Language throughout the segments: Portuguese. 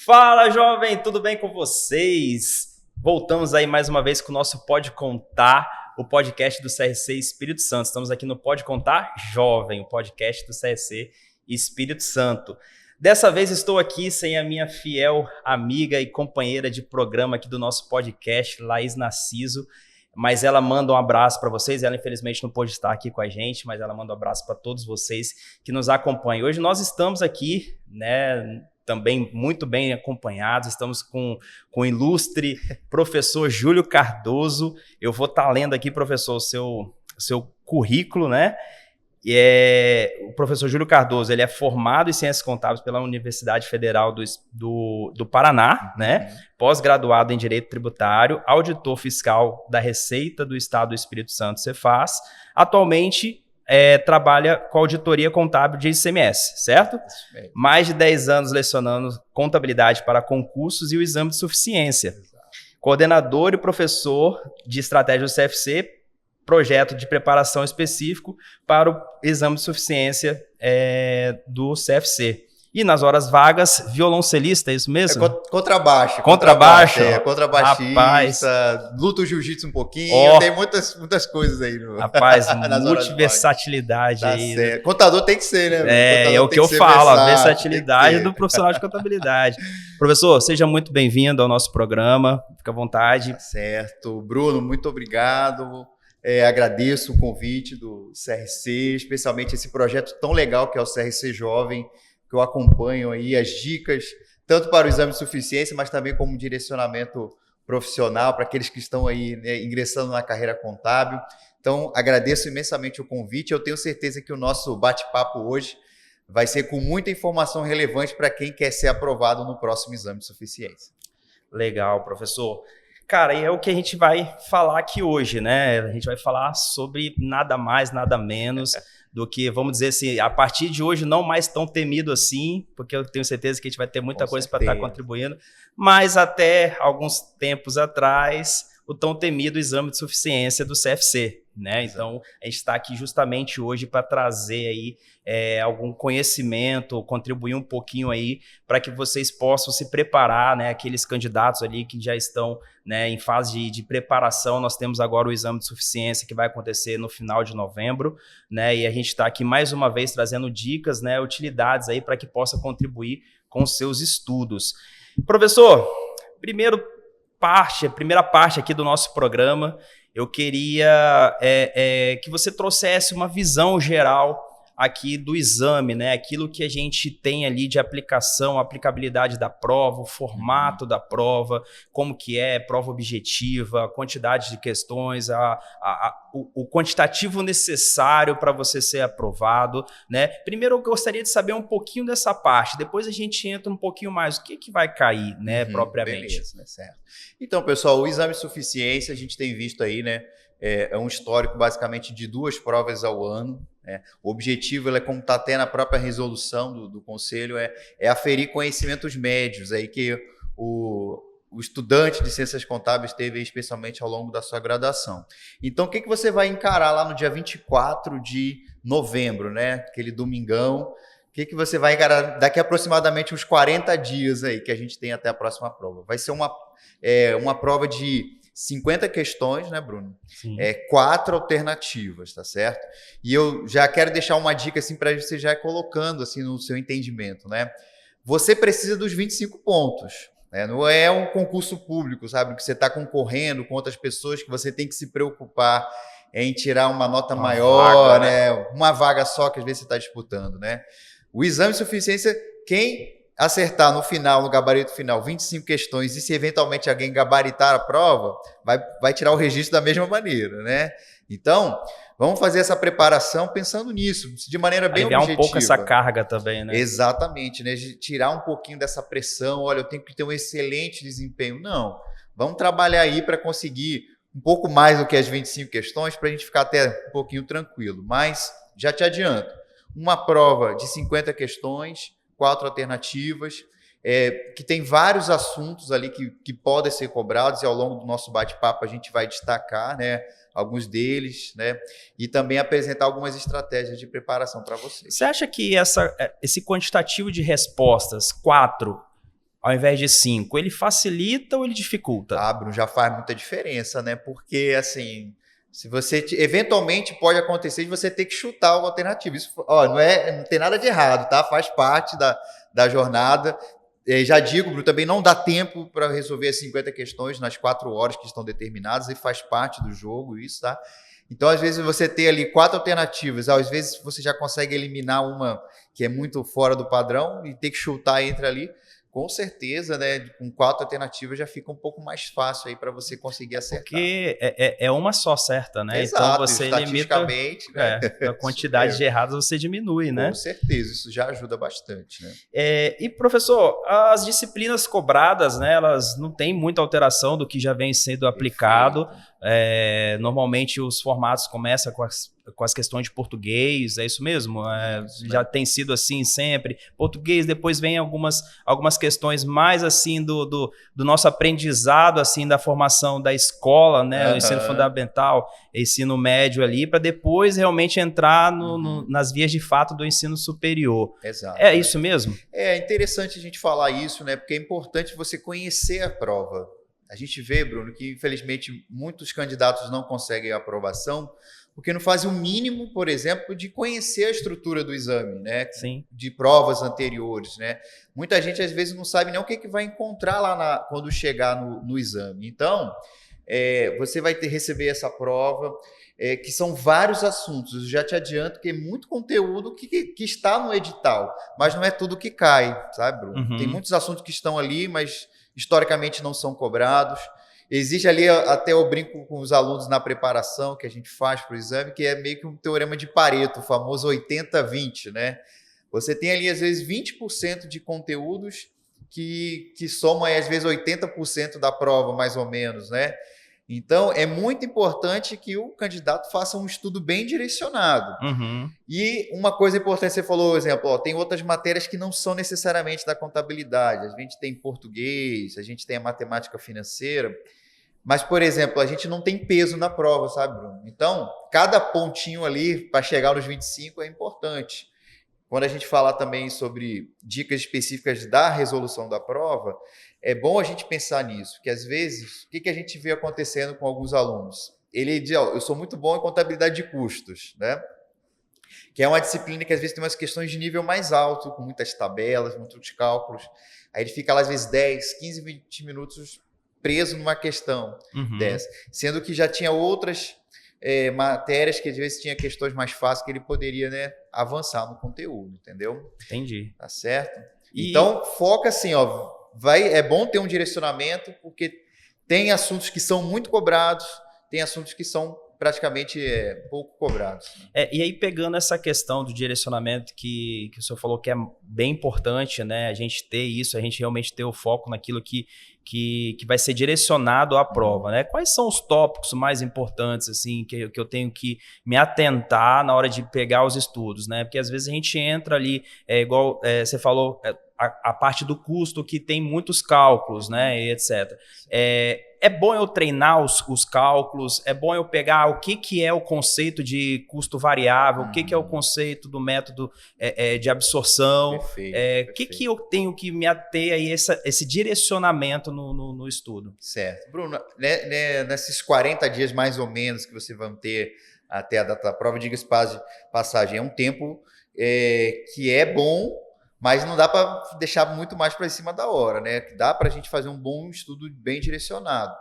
Fala, jovem, tudo bem com vocês? Voltamos aí mais uma vez com o nosso Pode Contar, o podcast do CRC Espírito Santo. Estamos aqui no Pode Contar Jovem, o podcast do CRC Espírito Santo. Dessa vez estou aqui sem a minha fiel amiga e companheira de programa aqui do nosso podcast, Laís Narciso, mas ela manda um abraço para vocês. Ela infelizmente não pôde estar aqui com a gente, mas ela manda um abraço para todos vocês que nos acompanham. Hoje nós estamos aqui, né, também muito bem acompanhados, estamos com o ilustre professor Júlio Cardoso. Eu vou estar lendo aqui, professor, o seu currículo, né? O professor Júlio Cardoso, ele é formado em Ciências Contábeis pela Universidade Federal do Paraná, né? Pós-graduado em Direito Tributário, auditor fiscal da Receita do Estado do Espírito Santo, Cefaz. Atualmente, trabalha com auditoria contábil de ICMS, certo? Mais de 10 anos lecionando contabilidade para concursos e o exame de suficiência. Coordenador e professor de estratégia do CFC, projeto de preparação específico para o exame de suficiência do CFC. E nas horas vagas, violoncelista, é isso mesmo? Contrabaixo. Contrabaixo. Contrabaixista, rapaz, luta o jiu-jitsu um pouquinho, tem muitas coisas aí. Rapaz, multiversatilidade tá aí. Certo. Contador tem que ser, né? É o que eu falo, a versatilidade do profissional de contabilidade. Professor, seja muito bem-vindo ao nosso programa, fica à vontade. Tá certo. Bruno, muito obrigado. Agradeço o convite do CRC, especialmente esse projeto tão legal que é o CRC Jovem, que eu acompanho aí as dicas, tanto para o exame de suficiência, mas também como direcionamento profissional para aqueles que estão aí, né, ingressando na carreira contábil. Então, agradeço imensamente o convite. Eu tenho certeza que o nosso bate-papo hoje vai ser com muita informação relevante para quem quer ser aprovado no próximo exame de suficiência. Legal, professor. Cara, e é o que a gente vai falar aqui hoje, né? A gente vai falar sobre nada mais, nada menos do que, vamos dizer assim, a partir de hoje não mais tão temido assim, porque eu tenho certeza que a gente vai ter muita coisa para estar contribuindo, mas até alguns tempos atrás, o tão temido exame de suficiência do CFC, né? Então, a gente está aqui justamente hoje para trazer aí algum conhecimento, contribuir um pouquinho aí para que vocês possam se preparar, né? Aqueles candidatos ali que já estão, né, em fase de preparação. Nós temos agora o exame de suficiência que vai acontecer no final de novembro, né? E a gente está aqui mais uma vez trazendo dicas, né, utilidades aí para que possa contribuir com os seus estudos. Professor, primeira parte aqui do nosso programa, eu queria que você trouxesse uma visão geral aqui do exame, né? Aquilo que a gente tem ali de aplicação, a aplicabilidade da prova, o formato da prova, como que é, prova objetiva, a quantidade de questões, o quantitativo necessário para você ser aprovado, né? Primeiro eu gostaria de saber um pouquinho dessa parte, depois a gente entra um pouquinho mais, o que vai cair, né, propriamente. Beleza, né? Certo. Então, pessoal, o exame de suficiência a gente tem visto aí, né? É um histórico basicamente de 2 provas ao ano. O objetivo, como está até na própria resolução do Conselho, é aferir conhecimentos médios aí que o estudante de Ciências Contábeis teve, especialmente ao longo da sua graduação. Então, o que você vai encarar lá no dia 24 de novembro, né? Aquele domingão? O que você vai encarar daqui a aproximadamente uns 40 dias aí que a gente tem até a próxima prova? Vai ser uma prova de 50 questões, né, Bruno? Sim. 4 alternativas, tá certo? E eu já quero deixar uma dica assim para você já ir colocando assim no seu entendimento, né? Você precisa dos 25 pontos, né? Não é um concurso público, sabe? Que você está concorrendo com outras pessoas que você tem que se preocupar em tirar uma nota maior, vaga, né? Uma vaga só que às vezes você está disputando, né? O exame de suficiência, quem acertar no final, no gabarito final, 25 questões e se eventualmente alguém gabaritar a prova, vai tirar o registro da mesma maneira, né? Então, vamos fazer essa preparação pensando nisso, de maneira bem objetiva. Um pouco essa carga também, né? Exatamente, né? Tirar um pouquinho dessa pressão, olha, eu tenho que ter um excelente desempenho. Não, vamos trabalhar aí para conseguir um pouco mais do que as 25 questões, para a gente ficar até um pouquinho tranquilo. Mas, já te adianto, uma prova de 50 questões, 4 alternativas, que tem vários assuntos ali que podem ser cobrados, e ao longo do nosso bate-papo a gente vai destacar, né, alguns deles, né, e também apresentar algumas estratégias de preparação para vocês. Você acha que esse quantitativo de respostas, 4, ao invés de 5, ele facilita ou ele dificulta? Bruno, já faz muita diferença, né? Porque, assim, se você eventualmente pode acontecer de você ter que chutar uma alternativa. Isso, não tem nada de errado, tá? Faz parte da jornada. Já digo, Bruno, também não dá tempo para resolver as 50 questões nas 4 horas que estão determinadas, e faz parte do jogo isso, tá? Então, às vezes, você tem ali 4 alternativas, às vezes você já consegue eliminar uma que é muito fora do padrão e ter que chutar entre ali. Com certeza, né? Com 4 alternativas já fica um pouco mais fácil aí para você conseguir acertar. Porque é uma só certa, né? Exato, então você limita né? a quantidade de errados, você diminui, né? Com certeza, isso já ajuda bastante, né? E professor, as disciplinas cobradas, né? Elas não têm muita alteração do que já vem sendo aplicado. Normalmente os formatos começam com as questões de português, é isso mesmo? Já tem sido assim sempre. Português, depois vem algumas questões mais assim do nosso aprendizado, assim, da formação da escola, né? O ensino fundamental, ensino médio ali, para depois realmente entrar nas vias de fato do ensino superior. Exato. É isso mesmo? É interessante a gente falar isso, né? Porque é importante você conhecer a prova. A gente vê, Bruno, que infelizmente muitos candidatos não conseguem a aprovação porque não fazem o mínimo, por exemplo, de conhecer a estrutura do exame, né? Sim. De provas anteriores, né? Muita gente às vezes não sabe nem o que vai encontrar lá quando chegar no exame. Então, você vai receber essa prova, que são vários assuntos. Eu já te adianto que é muito conteúdo que está no edital, mas não é tudo que cai, sabe, Bruno? Tem muitos assuntos que estão ali, mas historicamente não são cobrados. Existe ali, até eu brinco com os alunos na preparação que a gente faz para o exame, que é meio que um teorema de Pareto, o famoso 80-20, né? Você tem ali, às vezes, 20% de conteúdos que somam, às vezes, 80% da prova, mais ou menos, né? Então, é muito importante que o candidato faça um estudo bem direcionado. E uma coisa importante, você falou, por exemplo, tem outras matérias que não são necessariamente da contabilidade. A gente tem português, a gente tem a matemática financeira, mas, por exemplo, a gente não tem peso na prova, sabe, Bruno? Então, cada pontinho ali para chegar nos 25 é importante. Quando a gente falar também sobre dicas específicas da resolução da prova, é bom a gente pensar nisso, que às vezes, o que a gente vê acontecendo com alguns alunos? Ele diz, eu sou muito bom em contabilidade de custos, né? Que é uma disciplina que às vezes tem umas questões de nível mais alto, com muitas tabelas, muitos cálculos. Aí ele fica lá, às vezes, 10, 15, 20 minutos preso numa questão dessa. Sendo que já tinha outras matérias que às vezes tinha questões mais fáceis que ele poderia, né, avançar no conteúdo, entendeu? Entendi. Tá certo? Então, foca assim, é bom ter um direcionamento, porque tem assuntos que são muito cobrados, tem assuntos que são praticamente pouco cobrados. E aí, pegando essa questão do direcionamento que o senhor falou que é bem importante, né? A gente ter isso, a gente realmente ter o foco naquilo que vai ser direcionado à prova, né? Quais são os tópicos mais importantes, assim, que eu tenho que me atentar na hora de pegar os estudos, né? Porque às vezes a gente entra ali, igual você falou, a parte do custo que tem muitos cálculos, né? E etc. É bom eu treinar os cálculos, é bom eu pegar o que é o conceito de custo variável, o que é o conceito do método de absorção, o que eu tenho que me ater aí esse direcionamento no estudo. Certo. Bruno, né, nesses 40 dias mais ou menos que você vai ter até a data da prova, diga-se passagem, é um tempo que é bom, mas não dá para deixar muito mais para cima da hora, né? Dá para a gente fazer um bom estudo bem direcionado.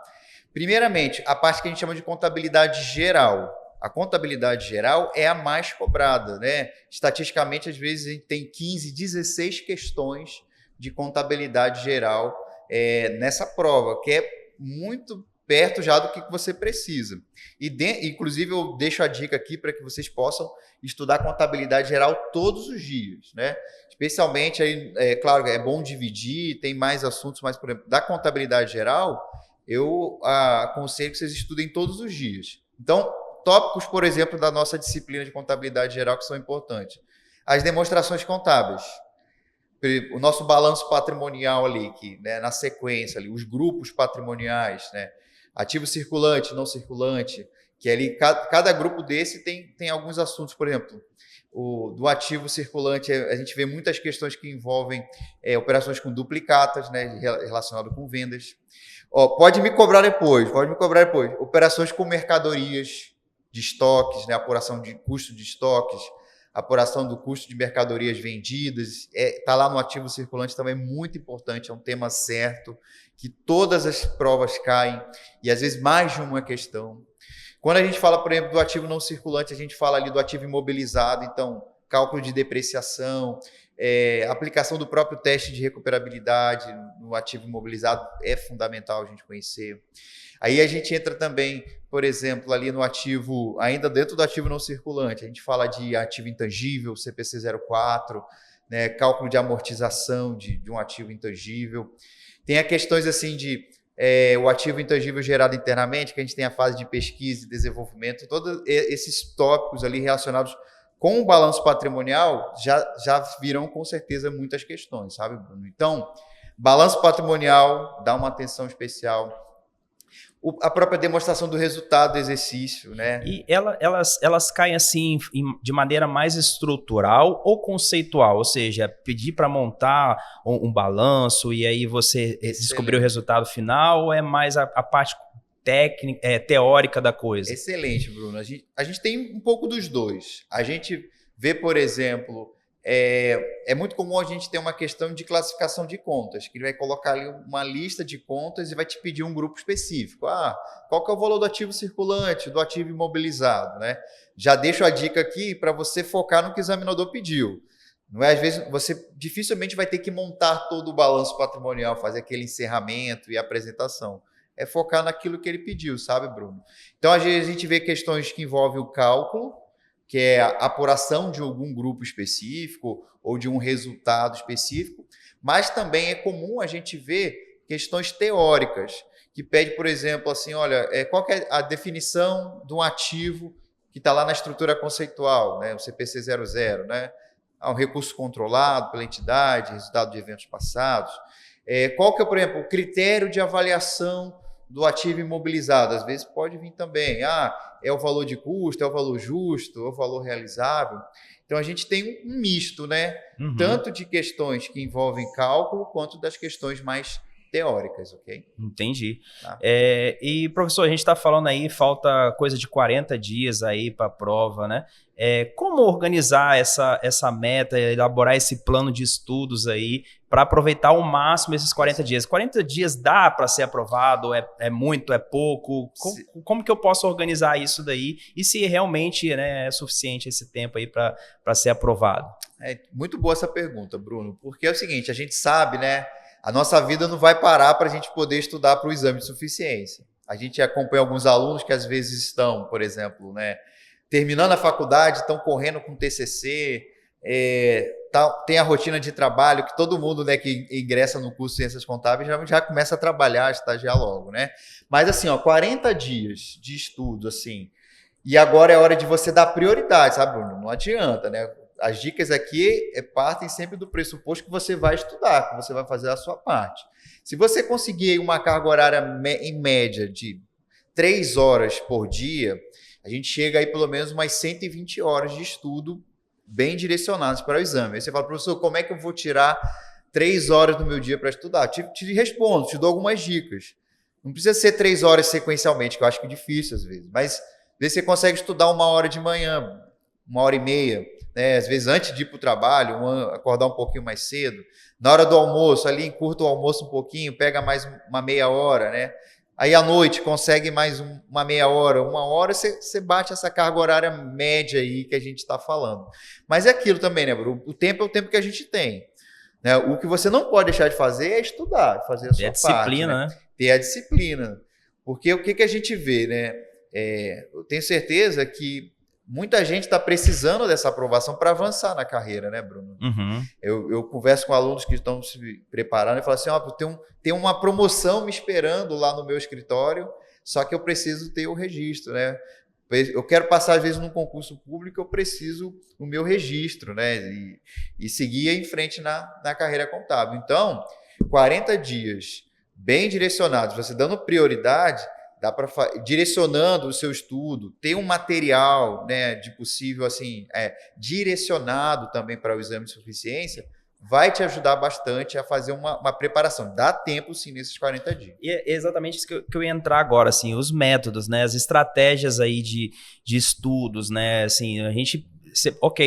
Primeiramente, a parte que a gente chama de contabilidade geral. A contabilidade geral é a mais cobrada, né? Estatisticamente, às vezes, a gente tem 15, 16 questões de contabilidade geral nessa prova, que é muito perto já do que você precisa. Inclusive, eu deixo a dica aqui para que vocês possam estudar contabilidade geral todos os dias, né? Especialmente, aí, claro, é bom dividir, tem mais assuntos, mas, por exemplo, da contabilidade geral, eu aconselho que vocês estudem todos os dias. Então, tópicos, por exemplo, da nossa disciplina de contabilidade geral que são importantes. As demonstrações contábeis. O nosso balanço patrimonial ali, né, na sequência, ali, os grupos patrimoniais, né, ativo circulante, não circulante, que ali cada grupo desse tem alguns assuntos, por exemplo, do ativo circulante, a gente vê muitas questões que envolvem operações com duplicatas, né, relacionado com vendas. Pode me cobrar depois. Operações com mercadorias de estoques, né, apuração de custo de estoques, apuração do custo de mercadorias vendidas, está lá no ativo circulante também, muito importante, é um tema certo, que todas as provas caem, e às vezes mais de uma questão. Quando a gente fala, por exemplo, do ativo não circulante, a gente fala ali do ativo imobilizado, então, cálculo de depreciação, aplicação do próprio teste de recuperabilidade no ativo imobilizado é fundamental a gente conhecer. Aí a gente entra também, por exemplo, ali no ativo, ainda dentro do ativo não circulante, a gente fala de ativo intangível, CPC 04, né, cálculo de amortização de um ativo intangível. Tem questões assim de o ativo intangível gerado internamente, que a gente tem a fase de pesquisa e desenvolvimento, todos esses tópicos ali relacionados com o balanço patrimonial já virão com certeza muitas questões, sabe, Bruno? Então, balanço patrimonial, dá uma atenção especial. A própria demonstração do resultado do exercício, né? E elas caem assim de maneira mais estrutural ou conceitual, ou seja, pedir para montar um balanço e aí você descobrir o resultado final, ou é mais a parte técnica, teórica da coisa? Excelente, Bruno. A gente tem um pouco dos dois. A gente vê, por exemplo, é muito comum a gente ter uma questão de classificação de contas, que ele vai colocar ali uma lista de contas e vai te pedir um grupo específico. Qual que é o valor do ativo circulante, do ativo imobilizado, né? Já deixo a dica aqui para você focar no que o examinador pediu. Não é? Às vezes você dificilmente vai ter que montar todo o balanço patrimonial, fazer aquele encerramento e apresentação. É focar naquilo que ele pediu, sabe, Bruno? Então, às vezes a gente vê questões que envolvem o cálculo, que é a apuração de algum grupo específico ou de um resultado específico, mas também é comum a gente ver questões teóricas, que pede, por exemplo, assim, olha, qual que é a definição de um ativo que está lá na estrutura conceitual, né, o CPC 00, né? Um recurso controlado pela entidade, resultado de eventos passados. Qual que é, por exemplo, o critério de avaliação do ativo imobilizado? Às vezes pode vir também, é o valor de custo, é o valor justo, é o valor realizável. Então a gente tem um misto, né? Uhum. Tanto de questões que envolvem cálculo, quanto das questões mais teóricas, ok? Entendi. Tá. E, professor, a gente está falando aí, falta coisa de 40 dias aí para a prova, né? Como organizar essa meta, elaborar esse plano de estudos aí para aproveitar ao máximo esses 40 dias? 40 dias dá para ser aprovado? É muito? É pouco? Como que eu posso organizar isso daí? E se realmente, né, é suficiente esse tempo aí para ser aprovado? Muito boa essa pergunta, Bruno, porque é o seguinte, a gente sabe, né? A nossa vida não vai parar para a gente poder estudar para o exame de suficiência. A gente acompanha alguns alunos que às vezes estão, por exemplo, né, terminando a faculdade, estão correndo com TCC, tem a rotina de trabalho, que todo mundo, né, que ingressa no curso de Ciências Contábeis já começa a trabalhar, a estagiar logo, né? Mas assim, 40 dias de estudo, assim, e agora é hora de você dar prioridade, sabe, Bruno? Não adianta, né? As dicas aqui partem sempre do pressuposto que você vai estudar, que você vai fazer a sua parte. Se você conseguir uma carga horária em média de 3 horas por dia, a gente chega aí pelo menos umas 120 horas de estudo bem direcionadas para o exame. Aí você fala, professor, como é que eu vou tirar 3 horas do meu dia para estudar? Te respondo, te dou algumas dicas. Não precisa ser 3 horas sequencialmente, que eu acho que é difícil às vezes, mas vê se você consegue estudar 1 hora de manhã, 1h30, né? Às vezes antes de ir para o trabalho, acordar um pouquinho mais cedo. Na hora do almoço, ali encurta o almoço um pouquinho, pega mais uma meia hora, né? Aí à noite consegue mais uma meia hora, 1 hora, você bate essa carga horária média aí que a gente está falando. Mas é aquilo também, né, Bruno? O tempo é o tempo que a gente tem. Né? O que você não pode deixar de fazer é estudar, fazer a sua parte. Disciplina, né? Ter a disciplina. Porque o que a gente vê, né? Eu tenho certeza que muita gente está precisando dessa aprovação para avançar na carreira, né, Bruno? Uhum. Eu converso com alunos que estão se preparando e falo assim, tem uma promoção me esperando lá no meu escritório, só que eu preciso ter o registro, né? Eu quero passar, às vezes, num concurso público, eu preciso do meu registro, né? E seguir em frente na carreira contábil. Então, 40 dias bem direcionados, você dando prioridade, dá para direcionando o seu estudo, ter um material, né, de possível assim, direcionado também para o exame de suficiência, vai te ajudar bastante a fazer uma preparação. Dá tempo, sim, nesses 40 dias. E é exatamente isso que eu ia entrar agora, assim, os métodos, né, as estratégias aí de estudos, né, assim, a gente...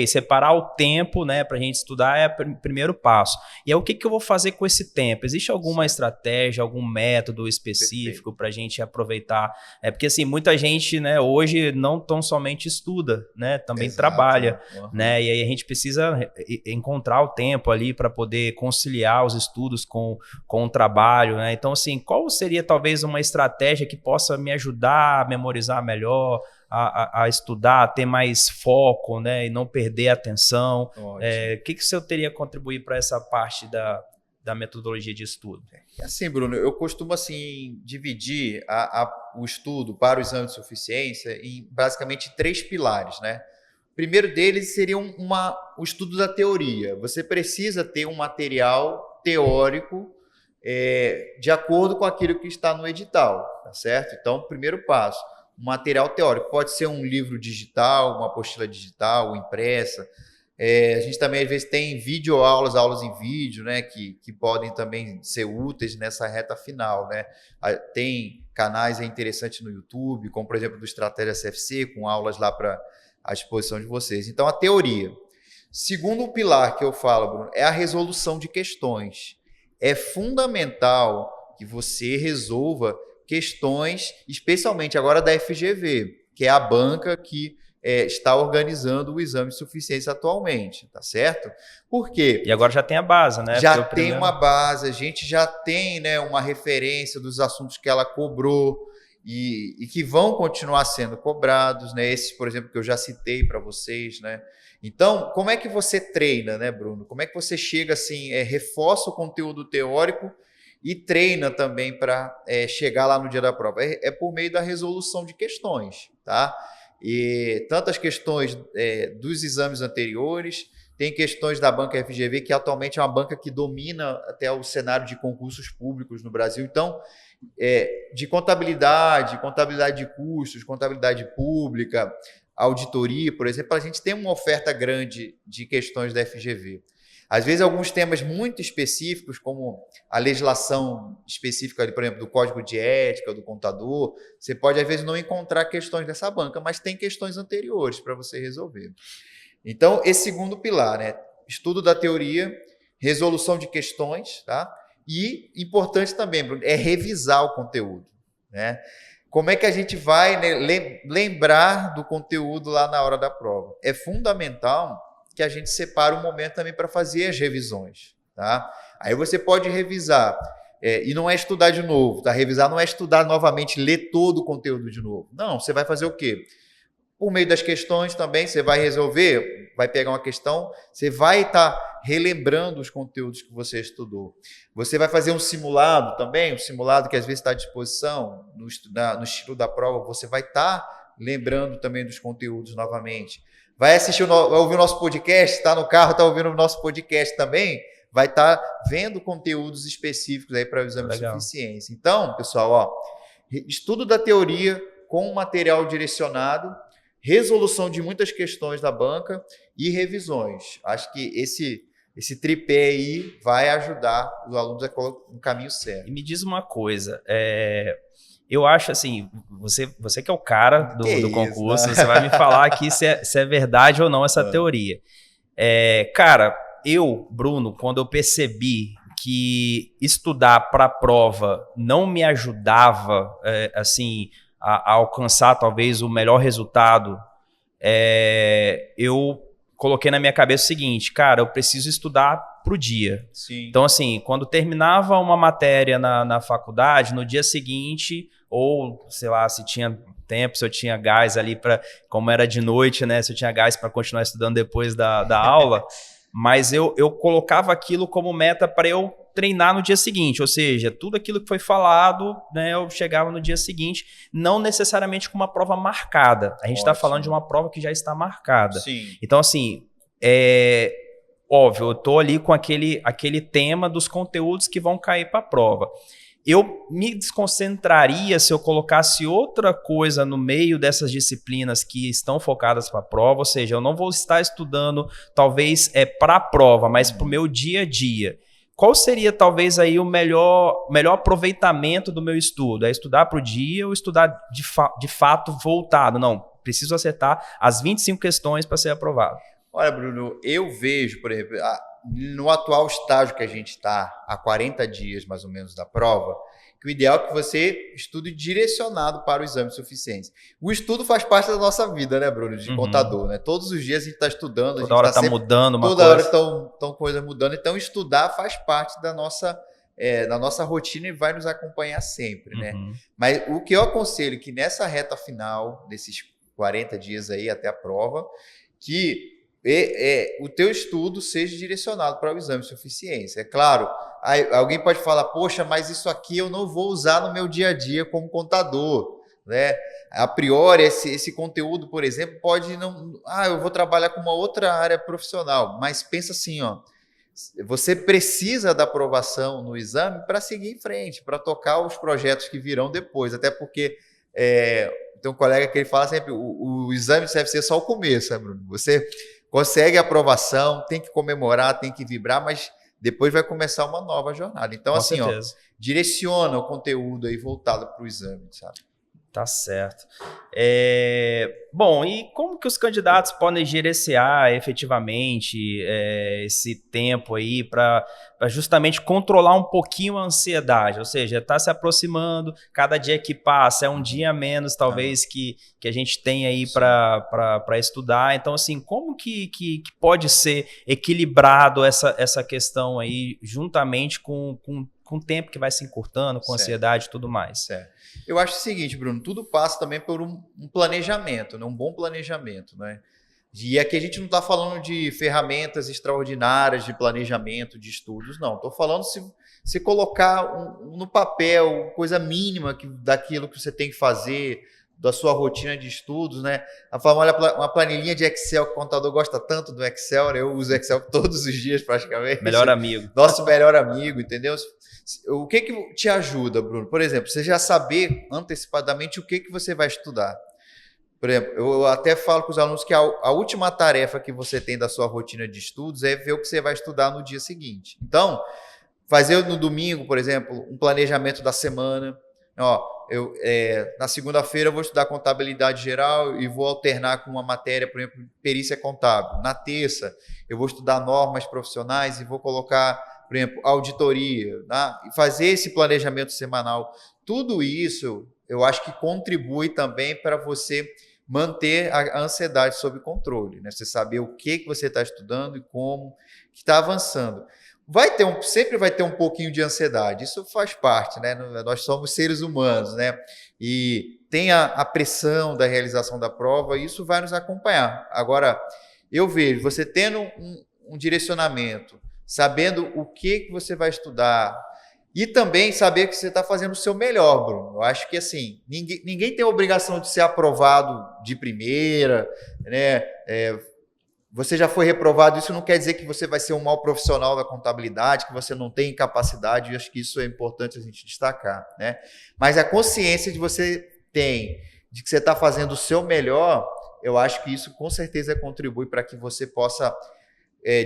separar o tempo, né, para a gente estudar é o primeiro passo. E aí, o que eu vou fazer com esse tempo? Existe alguma estratégia, algum método específico para a gente aproveitar? Porque, assim, muita gente, né, hoje não tão somente estuda, né, também trabalha, né, e aí a gente precisa encontrar o tempo ali para poder conciliar os estudos com o trabalho, né? Então, assim, qual seria talvez uma estratégia que possa me ajudar a memorizar melhor, a estudar, a ter mais foco, né, e não perder a atenção? O que o senhor teria a contribuir para essa parte da metodologia de estudo? Assim, Bruno, eu costumo assim, dividir o estudo para o exame de suficiência em basicamente 3 pilares, né? O primeiro deles seria o estudo da teoria. Você precisa ter um material teórico de acordo com aquilo que está no edital, tá certo? Então, primeiro passo, material teórico. Pode ser um livro digital, uma apostila digital, impressa. A gente também, às vezes, tem videoaulas, aulas em vídeo, né, que podem também ser úteis nessa reta final, né? Tem canais interessantes no YouTube, como, por exemplo, do Estratégia CFC, com aulas lá à disposição de vocês. Então, a teoria. Segundo pilar que eu falo, Bruno, é a resolução de questões. É fundamental que você resolva questões, especialmente agora da FGV, que é a banca que está organizando o exame de suficiência atualmente, tá certo? Por quê? E agora já tem a base, né? Já tem uma base, a gente já tem, né, uma referência dos assuntos que ela cobrou e que vão continuar sendo cobrados, né? Esses, por exemplo, que eu já citei para vocês, né? Então, como é que você treina, né, Bruno? Como é que você chega assim, reforça o conteúdo teórico e treina também para chegar lá no dia da prova? É por meio da resolução de questões, tá? E tantas questões dos exames anteriores, tem questões da banca FGV, que atualmente é uma banca que domina até o cenário de concursos públicos no Brasil. Então, de contabilidade de custos, contabilidade pública, auditoria, por exemplo, a gente tem uma oferta grande de questões da FGV. Às vezes, alguns temas muito específicos, como a legislação específica, por exemplo, do Código de Ética, do contador, você pode, às vezes, não encontrar questões dessa banca, mas tem questões anteriores para você resolver. Então, esse segundo pilar, né? Estudo da teoria, resolução de questões, tá? E, importante também, Bruno, é revisar o conteúdo, né? Como é que a gente vai, né, lembrar do conteúdo lá na hora da prova? É fundamental que a gente separe um momento também para fazer as revisões, tá? Aí você pode revisar, e não é estudar de novo, tá? Revisar não é estudar novamente, ler todo o conteúdo de novo. Não, você vai fazer o quê? Por meio das questões também, você vai resolver, vai pegar uma questão, você vai estar relembrando os conteúdos que você estudou. Você vai fazer um simulado também, um simulado que às vezes está à disposição, no estilo da prova, você vai estar lembrando também dos conteúdos novamente. Vai ouvir o nosso podcast, está no carro, está ouvindo o nosso podcast também, vai estar vendo conteúdos específicos aí para o exame de suficiência. Então, pessoal, estudo da teoria com material direcionado, resolução de muitas questões da banca e revisões. Acho que esse tripé aí vai ajudar os alunos a colocar no caminho certo. E me diz uma coisa, eu acho assim, você que é o cara do concurso, você vai me falar aqui se é verdade ou não essa teoria. Cara, Bruno, quando eu percebi que estudar para a prova não me ajudava assim, a alcançar talvez o melhor resultado, eu coloquei na minha cabeça o seguinte, cara, eu preciso estudar pro dia. Sim. Então, assim, quando terminava uma matéria na faculdade, no dia seguinte, ou, sei lá, se tinha tempo, se eu tinha gás ali para, como era de noite, né, se eu tinha gás para continuar estudando depois da aula, mas eu colocava aquilo como meta para eu treinar no dia seguinte, ou seja, tudo aquilo que foi falado, né, eu chegava no dia seguinte, não necessariamente com uma prova marcada. A gente está falando de uma prova que já está marcada. Sim. Então, assim, óbvio, eu estou ali com aquele tema dos conteúdos que vão cair para a prova. eu me desconcentraria se eu colocasse outra coisa no meio dessas disciplinas que estão focadas para a prova, ou seja, eu não vou estar estudando talvez para a prova, mas para o meu dia a dia. Qual seria talvez aí o melhor aproveitamento do meu estudo? É estudar para o dia ou estudar de fato voltado? Não, preciso acertar as 25 questões para ser aprovado. Olha, Bruno, eu vejo, por exemplo, no atual estágio que a gente está, há 40 dias mais ou menos da prova, que o ideal é que você estude direcionado para o exame de suficiência. O estudo faz parte da nossa vida, né, Bruno, de contador, né? Todos os dias a gente está estudando. Toda hora está mudando uma coisa. Toda hora estão coisas mudando. Então, estudar faz parte da nossa rotina e vai nos acompanhar sempre, né? Mas o que eu aconselho é que nessa reta final, desses 40 dias aí até a prova, que o teu estudo seja direcionado para o exame de suficiência. É claro, alguém pode falar, poxa, mas isso aqui eu não vou usar no meu dia a dia como contador, né? A priori, esse conteúdo, por exemplo, pode não... eu vou trabalhar com uma outra área profissional, mas pensa assim, ó, você precisa da aprovação no exame para seguir em frente, para tocar os projetos que virão depois, até porque... tem um colega que ele fala sempre, o exame deve ser só o começo, né, Bruno? Você consegue a aprovação, tem que comemorar, tem que vibrar, mas depois vai começar uma nova jornada. Então, assim, direciona o conteúdo aí voltado para o exame, sabe? Tá certo. Bom, e como que os candidatos podem gerenciar efetivamente esse tempo aí para justamente controlar um pouquinho a ansiedade? Ou seja, está se aproximando, cada dia que passa é um dia a menos, talvez, que a gente tem aí para estudar. Então, assim, como que pode ser equilibrado essa questão aí, juntamente com o tempo que vai se encurtando, com ansiedade e tudo mais? Certo. Eu acho o seguinte, Bruno, tudo passa também por um planejamento, né? Um bom planejamento, né? E aqui a gente não está falando de ferramentas extraordinárias de planejamento, de estudos, não. Estou falando se colocar no papel coisa mínima daquilo que você tem que fazer, da sua rotina de estudos, né? Uma planilhinha de Excel, que o contador gosta tanto do Excel, né? Eu uso Excel todos os dias praticamente. Melhor amigo. Nosso melhor amigo, entendeu? O que te ajuda, Bruno? Por exemplo, você já saber antecipadamente o que você vai estudar. Por exemplo, eu até falo com os alunos que a última tarefa que você tem da sua rotina de estudos é ver o que você vai estudar no dia seguinte. Então, fazer no domingo, por exemplo, um planejamento da semana. Na segunda-feira eu vou estudar contabilidade geral e vou alternar com uma matéria, por exemplo, perícia contábil. Na terça, eu vou estudar normas profissionais e vou colocar, por exemplo, auditoria, né? E fazer esse planejamento semanal. Tudo isso, eu acho que contribui também para você manter a ansiedade sob controle, né? Você saber o que você está estudando e como que está avançando. Sempre vai ter um pouquinho de ansiedade, isso faz parte, né? Nós somos seres humanos, né? E tem a pressão da realização da prova, e isso vai nos acompanhar. Agora, eu vejo, você tendo um direcionamento, sabendo o que você vai estudar, e também saber que você está fazendo o seu melhor, Bruno. Eu acho que, assim, ninguém tem a obrigação de ser aprovado de primeira, né? Você já foi reprovado, isso não quer dizer que você vai ser um mau profissional da contabilidade, que você não tem capacidade, e acho que isso é importante a gente destacar, né? Mas a consciência de você tem, de que você está fazendo o seu melhor, eu acho que isso com certeza contribui para que você possa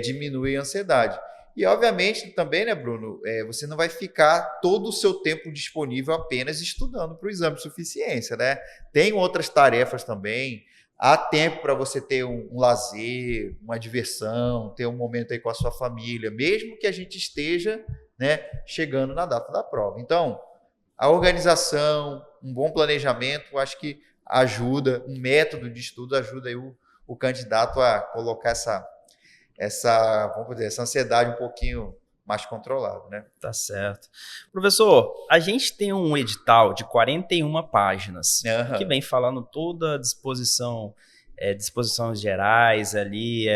diminuir a ansiedade. E, obviamente, também, né, Bruno, você não vai ficar todo o seu tempo disponível apenas estudando para o exame de suficiência, né? Tem outras tarefas também. Há tempo para você ter um lazer, uma diversão, ter um momento aí com a sua família, mesmo que a gente esteja, né, chegando na data da prova. Então, a organização, um bom planejamento, acho que ajuda, um método de estudo ajuda aí o candidato a colocar vamos dizer, essa ansiedade um pouquinho mais controlada, né? Tá certo. Professor, a gente tem um edital de 41 páginas, que vem falando toda a disposições gerais ali,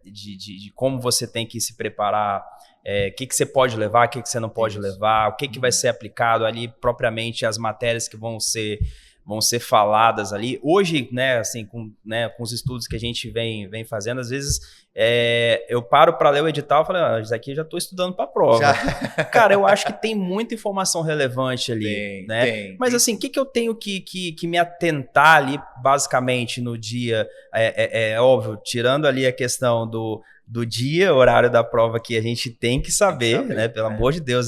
de como você tem que se preparar, o que você pode levar, o que você não pode levar, o que vai ser aplicado ali, propriamente as matérias que vão ser vão ser faladas ali. Hoje, né, assim, com os estudos que a gente vem fazendo, às vezes eu paro para ler o edital e falo, isso aqui eu já estou estudando para a prova. Cara, eu acho que tem muita informação relevante ali, né? Mas assim, o que eu tenho que me atentar ali, basicamente, no dia? É óbvio, tirando ali a questão do dia, horário da prova, que a gente tem que saber, né? Pelo amor de Deus,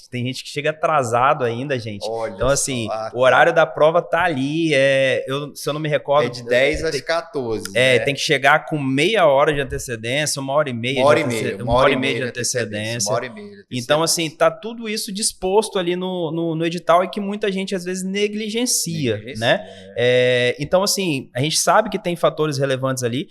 tem gente que chega atrasado ainda, gente. Olha, então, assim, o horário da prova tá ali, se eu não me recordo... É de 10 às 14, tem que chegar com meia hora de antecedência, uma hora e meia de antecedência. Então, assim, tá tudo isso disposto ali no edital e que muita gente, às vezes, negligencia, né? Então, assim, a gente sabe que tem fatores relevantes ali,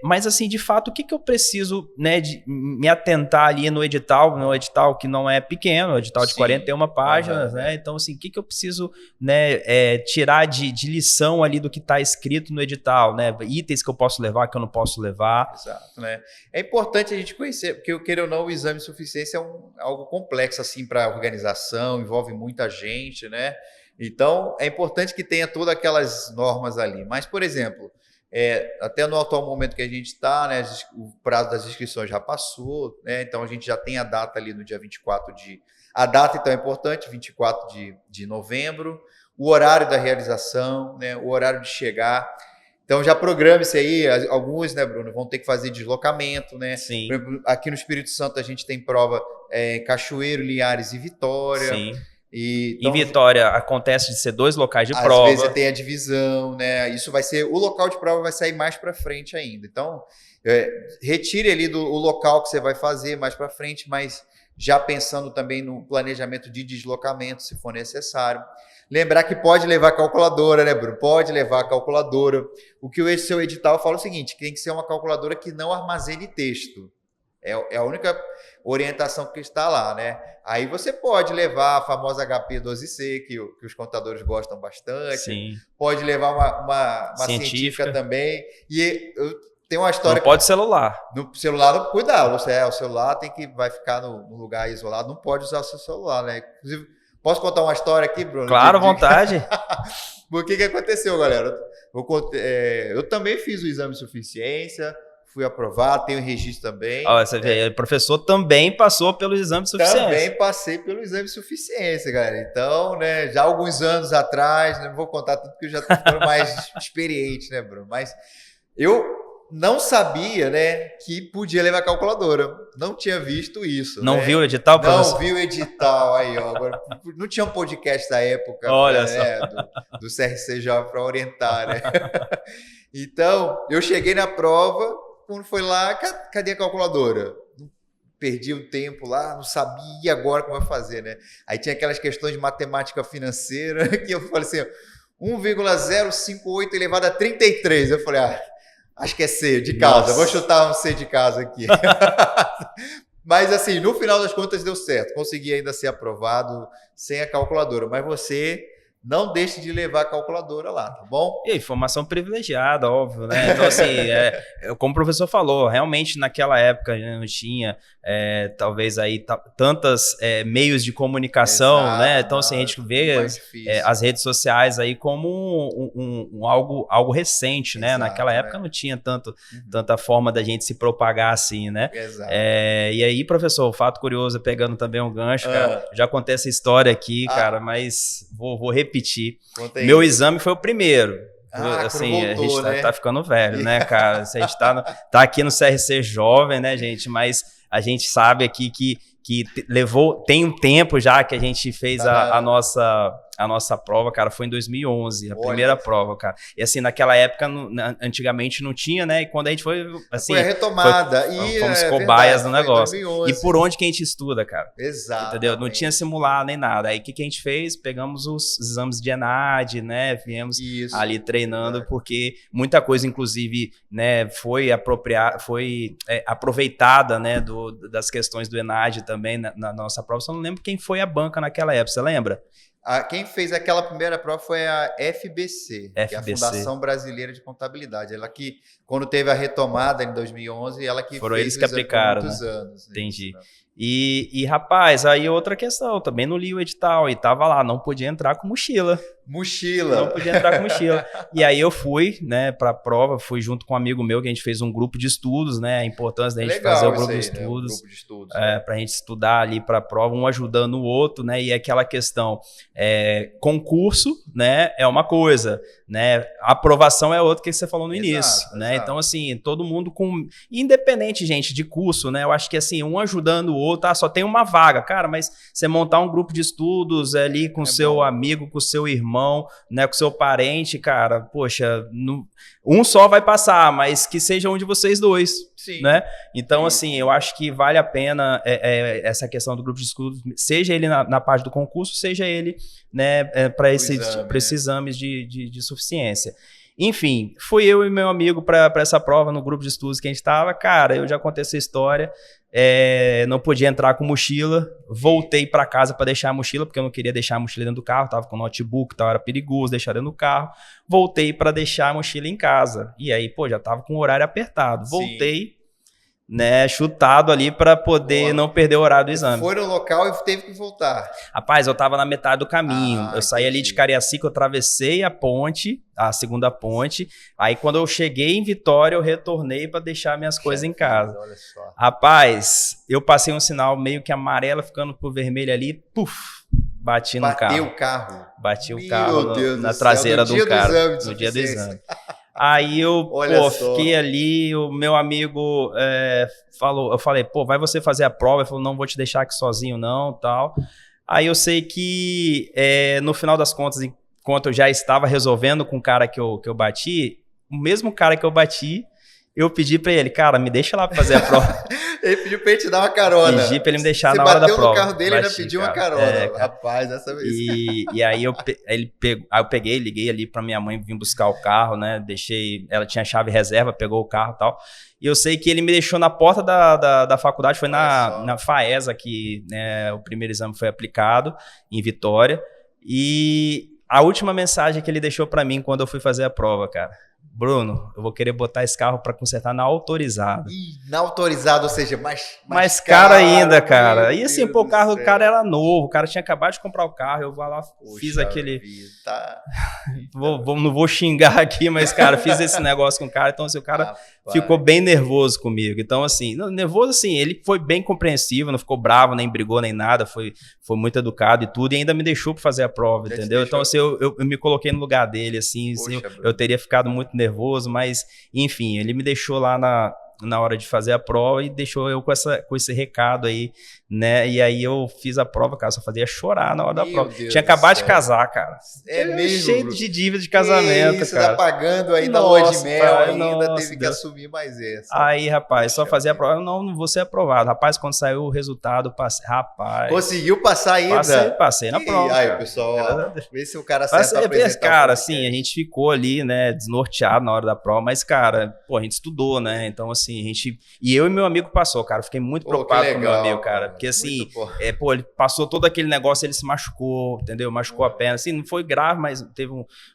mas, assim, de fato, o que eu preciso, né, de me atentar ali no edital que não é pequeno, o edital de 41 páginas, né? Então, assim, o que eu preciso, né, tirar de lição ali do que está escrito no edital, né? Itens que eu posso levar, que eu não posso levar. Exato, né? É importante a gente conhecer, porque, queira ou não, o exame de suficiência é algo complexo, assim, para a organização, envolve muita gente, né? Então, é importante que tenha todas aquelas normas ali. Mas, por exemplo, até no atual momento que a gente está, né, o prazo das inscrições já passou, né, então a gente já tem a data ali no dia 24 de... A data, então, é importante, 24 de novembro, o horário da realização, né, o horário de chegar. Então, já programe-se aí, alguns, né, Bruno, vão ter que fazer deslocamento, né? Sim. Por exemplo, aqui no Espírito Santo a gente tem prova em Cachoeiro, Linhares e Vitória. Sim. Então, em Vitória acontece de ser 2 locais de às prova. Às vezes tem a divisão, né? Isso vai ser... O local de prova vai sair mais para frente ainda. Então, retire ali o local que você vai fazer mais para frente, mas já pensando também no planejamento de deslocamento, se for necessário. Lembrar que pode levar calculadora, né, Bruno? Pode levar calculadora. O que o seu edital fala é o seguinte, que tem que ser uma calculadora que não armazene texto. É a única orientação que está lá, né? Aí você pode levar a famosa HP12C, que os contadores gostam bastante. Sim. Pode levar uma científica também. E eu tenho uma história... Não pode celular. No celular, não, cuidado. O celular vai ficar no lugar isolado, não pode usar o seu celular, né? Inclusive, posso contar uma história aqui, Bruno? Claro, à vontade. O que aconteceu, galera? Eu também fiz o exame de suficiência, fui aprovado, tenho registro também. Você vê, o professor também passou pelo exame de suficiência. Também passei pelo exame de suficiência, galera. Então, né, já há alguns anos atrás, não vou contar tudo porque eu já estou ficando mais experiente, né, Bruno? Mas eu não sabia, né, que podia levar calculadora. Não tinha visto isso. Não né? viu o edital, professor? Não vi o edital aí, ó. Agora, não tinha um podcast da época, olha né, do CRC Jovem para orientar, né? Então, eu cheguei na prova, quando foi lá, cadê a calculadora? Perdi o tempo lá, não sabia agora como vai fazer, né? Aí tinha aquelas questões de matemática financeira que eu falei assim, 1,058 elevado a 33. Eu falei, acho que é C de casa. Nossa. Vou chutar um C de casa aqui. Mas assim, no final das contas deu certo. Consegui ainda ser aprovado sem a calculadora. Mas você não deixe de levar a calculadora lá, tá bom? E informação privilegiada, óbvio, né? Então, assim, como o professor falou, realmente naquela época não tinha, talvez aí, tantas meios de comunicação, exato, né? Então, assim, a gente vê as redes sociais aí como algo recente, né? Exato, naquela época não tinha tanta forma da gente se propagar assim, né? Exato. E aí, professor, fato curioso, pegando também um gancho, cara, já contei essa história aqui, cara, mas vou repetir. Meu exame foi o primeiro. Assim, a gente tá ficando velho, né, cara? A gente tá aqui no CRC Jovem, né, gente? Mas a gente sabe aqui que tem um tempo já que a gente fez a nossa prova, cara, foi em 2011, a primeira prova, cara. E assim, naquela época, antigamente não tinha, né? E quando a gente foi, assim... Foi a retomada. Fomos cobaias do negócio. 2011. E por onde que a gente estuda, cara? Exato. Entendeu? Não tinha simular nem nada. Aí o que a gente fez? Pegamos os exames de ENAD, né? Viemos ali treinando, porque muita coisa, inclusive, né, foi aproveitada, né, das questões do ENAD também na nossa prova. Só não lembro quem foi a banca naquela época, você lembra? Quem fez aquela primeira prova foi a FBC, que é a Fundação Brasileira de Contabilidade. Ela que, quando teve a retomada em 2011, ela que foram fez eles que aplicaram, muitos né? anos. Entendi. Isso, né? E, rapaz, aí outra questão, também não li o edital e tava lá, não podia entrar com mochila. Mochila. Não podia entrar com mochila. E aí eu fui, né, para a prova, fui junto com um amigo meu, que a gente fez um grupo de estudos, né, a importância da gente fazer o grupo de estudos. Né, o grupo de estudos. Para a gente estudar ali para a prova, um ajudando o outro, né, e aquela questão, concurso, né, é uma coisa, né, aprovação é outra que você falou no início, né, então assim, todo mundo com, independente, gente, de curso, né, eu acho que assim, um ajudando o outro, só tem uma vaga, cara, mas você montar um grupo de estudos ali com seu amigo, com seu irmão, né, com seu parente, cara, poxa, um só vai passar, mas que seja um de vocês dois, sim, né? Então, assim, eu acho que vale a pena essa questão do grupo de estudos, seja ele na parte do concurso, seja ele, né, para esses exames de suficiência. Enfim, fui eu e meu amigo para essa prova no grupo de estudos que a gente estava. Cara, eu já contei essa história. Não podia entrar com mochila. Voltei para casa para deixar a mochila, porque eu não queria deixar a mochila dentro do carro. Tava com notebook, tal, era perigoso deixar dentro do carro. Voltei para deixar a mochila em casa. E aí, pô, já tava com o horário apertado. Voltei, né, chutado ali para poder não perder o horário do exame. Foi no local e teve que voltar. Rapaz, eu tava na metade do caminho. Eu saí ali de Cariacica, eu atravessei a ponte, a segunda ponte. Aí quando eu cheguei em Vitória, eu retornei para deixar minhas coisas em casa. Olha só. Rapaz, eu passei um sinal meio que amarelo, ficando pro vermelho ali, puf, bati no carro. Bateu o carro? Bati o carro na traseira do cara. No dia do exame. Aí eu fiquei ali, o meu amigo falou, eu falei, pô, vai você fazer a prova? Ele falou, não vou te deixar aqui sozinho não, tal. Aí eu sei que no final das contas, enquanto eu já estava resolvendo com o cara que eu bati, o mesmo cara que eu bati, eu pedi pra ele, cara, me deixa lá pra fazer a prova. Ele pediu pra ele te dar uma carona. Pedi pra ele me deixar na hora da prova. Você bateu no carro dele e ainda pediu uma carona. Rapaz, dessa vez. E aí eu peguei, liguei ali pra minha mãe vir buscar o carro, né? Deixei, ela tinha chave reserva, pegou o carro e tal. E eu sei que ele me deixou na porta da faculdade, foi na FAESA que, né, o primeiro exame foi aplicado em Vitória. E a última mensagem que ele deixou pra mim quando eu fui fazer a prova, cara: Bruno, eu vou querer botar esse carro para consertar na autorizada. Na autorizada, ou seja, mais caro ainda, cara. E assim, pô, o carro do cara era novo, o cara tinha acabado de comprar o carro, eu vou lá, fiz aquele... não vou xingar aqui, mas, cara, fiz esse negócio com o cara, então assim, o cara ficou bem nervoso comigo. Então, assim, nervoso assim, ele foi bem compreensivo, não ficou bravo, nem brigou, nem nada, foi muito educado e tudo, e ainda me deixou para fazer a prova, entendeu? Então, assim, eu me coloquei no lugar dele, assim, eu teria ficado muito nervoso, mas enfim, ele me deixou lá na hora de fazer a prova e deixou eu com esse recado aí, né? E aí eu fiz a prova, cara, só fazia chorar na hora da prova. Tinha acabado de casar, cara. Mesmo? Cheio de dívida de casamento, isso, cara. Tá pagando ainda a lua de mel, ainda teve que assumir mais essa. Aí, rapaz, só fazia a prova, não vou ser aprovado. Rapaz, quando saiu o resultado, passei, rapaz. Conseguiu passar ainda? Passei na prova. Aí, pessoal, vê se o cara acerta a apresentar. Cara, assim, a gente ficou ali, né, desnorteado na hora da prova, mas, cara, pô, a gente estudou, né? Então, assim, e eu e meu amigo passou, cara. Fiquei muito preocupado com o meu amigo, cara. Porque assim, ele passou todo aquele negócio, ele se machucou, entendeu? Machucou a perna. Assim, não foi grave, mas teve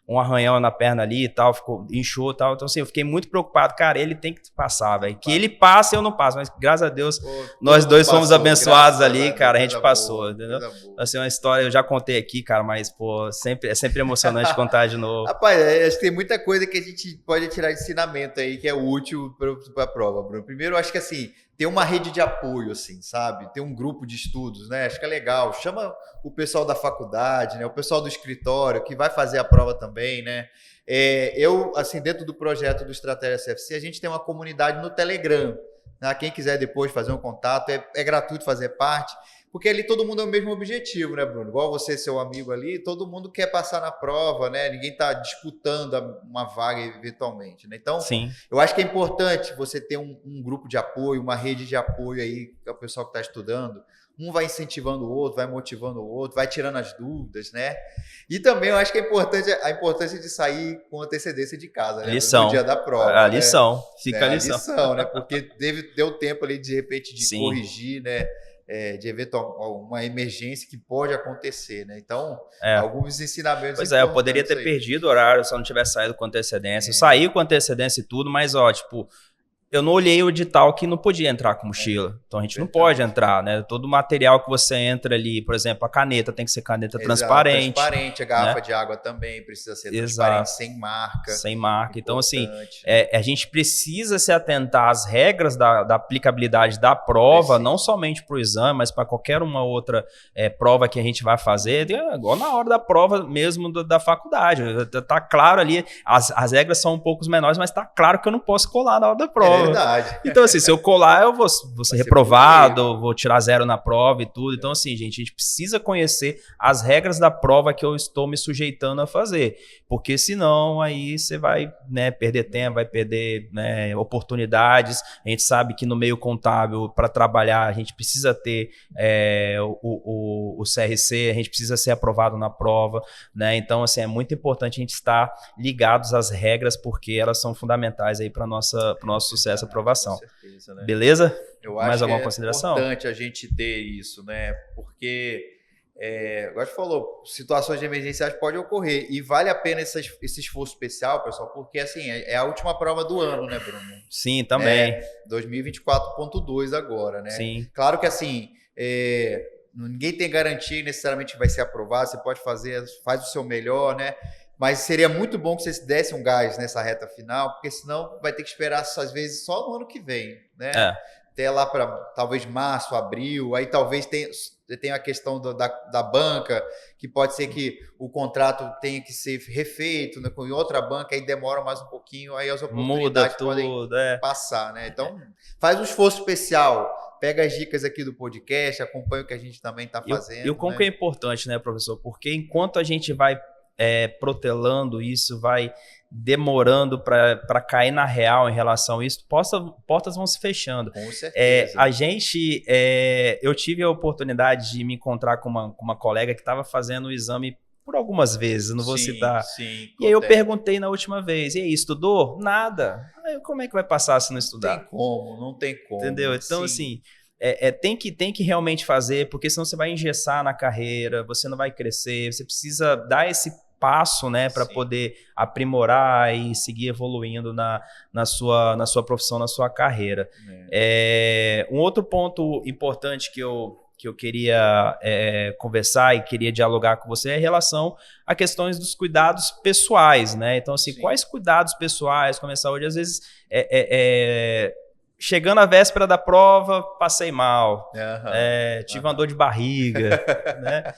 um arranhão na perna ali e tal, inchou e tal. Então, assim, eu fiquei muito preocupado. Cara, ele tem que passar, velho. Que ele passe, eu não passo. Mas, graças a Deus, nós dois fomos abençoados ali, cara. A gente passou, entendeu? Assim, uma história, eu já contei aqui, cara, mas, pô, é sempre emocionante contar de novo. Rapaz, acho que tem muita coisa que a gente pode tirar de ensinamento aí, que é útil para a prova, Bruno. Primeiro, eu acho que assim, ter uma rede de apoio, assim, sabe? Ter um grupo de estudos, né? Acho que é legal. Chama o pessoal da faculdade, né? O pessoal do escritório, que vai fazer a prova também, né? Eu, assim, dentro do projeto do Estratégia CFC, a gente tem uma comunidade no Telegram. Né? Quem quiser depois fazer um contato, é gratuito fazer parte. Porque ali todo mundo é o mesmo objetivo, né, Bruno? Igual você, seu amigo ali, todo mundo quer passar na prova, né? Ninguém está disputando uma vaga eventualmente, né? Então, sim, eu acho que é importante você ter um grupo de apoio, uma rede de apoio aí, que é o pessoal que está estudando. Um vai incentivando o outro, vai motivando o outro, vai tirando as dúvidas, né? E também eu acho que é importante a importância de sair com antecedência de casa, né? Lição. No dia da prova. A lição. Fica a lição. A lição, né? Porque deu tempo ali, de repente, de corrigir, né? De eventual uma emergência que pode acontecer, né? Então, alguns ensinamentos. Pois eu poderia ter perdido o horário se eu não tivesse saído com antecedência. Eu saí com antecedência e tudo, mas, ó, tipo, Eu não olhei o edital que não podia entrar com mochila. Então a gente não pode entrar, né? Todo material que você entra ali, por exemplo, a caneta tem que ser caneta transparente. Transparente, a garrafa né? de água também precisa ser Exato. transparente, sem marca. Sem marca. Então, assim, Importante. a gente precisa se atentar às regras da aplicabilidade da prova, Preciso. não somente para o exame, mas para qualquer uma outra prova que a gente vai fazer, igual na hora da prova mesmo da faculdade. Tá claro ali, as regras são um pouco menores, mas tá claro que eu não posso colar na hora da prova. É verdade. Então, assim, se eu colar, eu vou ser reprovado, vou tirar 0 na prova e tudo. Então, assim, gente, a gente precisa conhecer as regras da prova que eu estou me sujeitando a fazer. Porque senão, aí você vai, né, perder tempo, vai perder, né, oportunidades. A gente sabe que no meio contábil, para trabalhar, a gente precisa ter o CRC, a gente precisa ser aprovado na prova, né? Então, assim, é muito importante a gente estar ligados às regras, porque elas são fundamentais aí para o nosso sucesso e aprovação. Com certeza, né? Beleza? Eu acho Mais alguma que consideração? É importante a gente ter isso, né? Porque, igual a gente falou, situações emergenciais podem ocorrer e vale a pena esse esforço especial, pessoal, porque assim, é a última prova do ano, né, Bruno? Sim, também. 2024.2 agora, né? Sim. Claro que assim, ninguém tem garantia necessariamente que vai ser aprovado, você pode faz o seu melhor, né? Mas seria muito bom que vocês dessem um gás nessa reta final, porque senão vai ter que esperar, às vezes, só no ano que vem, né? Até lá para talvez março, abril, aí talvez tenha a questão da banca, que pode ser que o contrato tenha que ser refeito, né, com outra banca, aí demora mais um pouquinho, aí as oportunidades podem passar, né? Então, faz um esforço especial, pega as dicas aqui do podcast, acompanha o que a gente também está fazendo. E o como que é importante, né, professor? Porque enquanto a gente vai protelando isso, vai demorando para cair na real em relação a isso, portas vão se fechando. Com certeza. Eu tive a oportunidade de me encontrar com uma colega que estava fazendo o exame por algumas vezes, não vou citar. Sim, e aí eu perguntei na última vez, e aí, estudou? Nada. Aí, como é que vai passar se não estudar? Não tem como. Entendeu? Então, assim, tem que realmente fazer, porque senão você vai engessar na carreira, você não vai crescer, você precisa dar esse passo, né, para poder aprimorar e seguir evoluindo na sua profissão, na sua carreira. Um outro ponto importante que eu queria conversar e queria dialogar com você é em relação a questões dos cuidados pessoais, né? Então, assim, quais cuidados pessoais, começar hoje, às vezes, chegando à véspera da prova, passei mal, tive uma dor de barriga, né?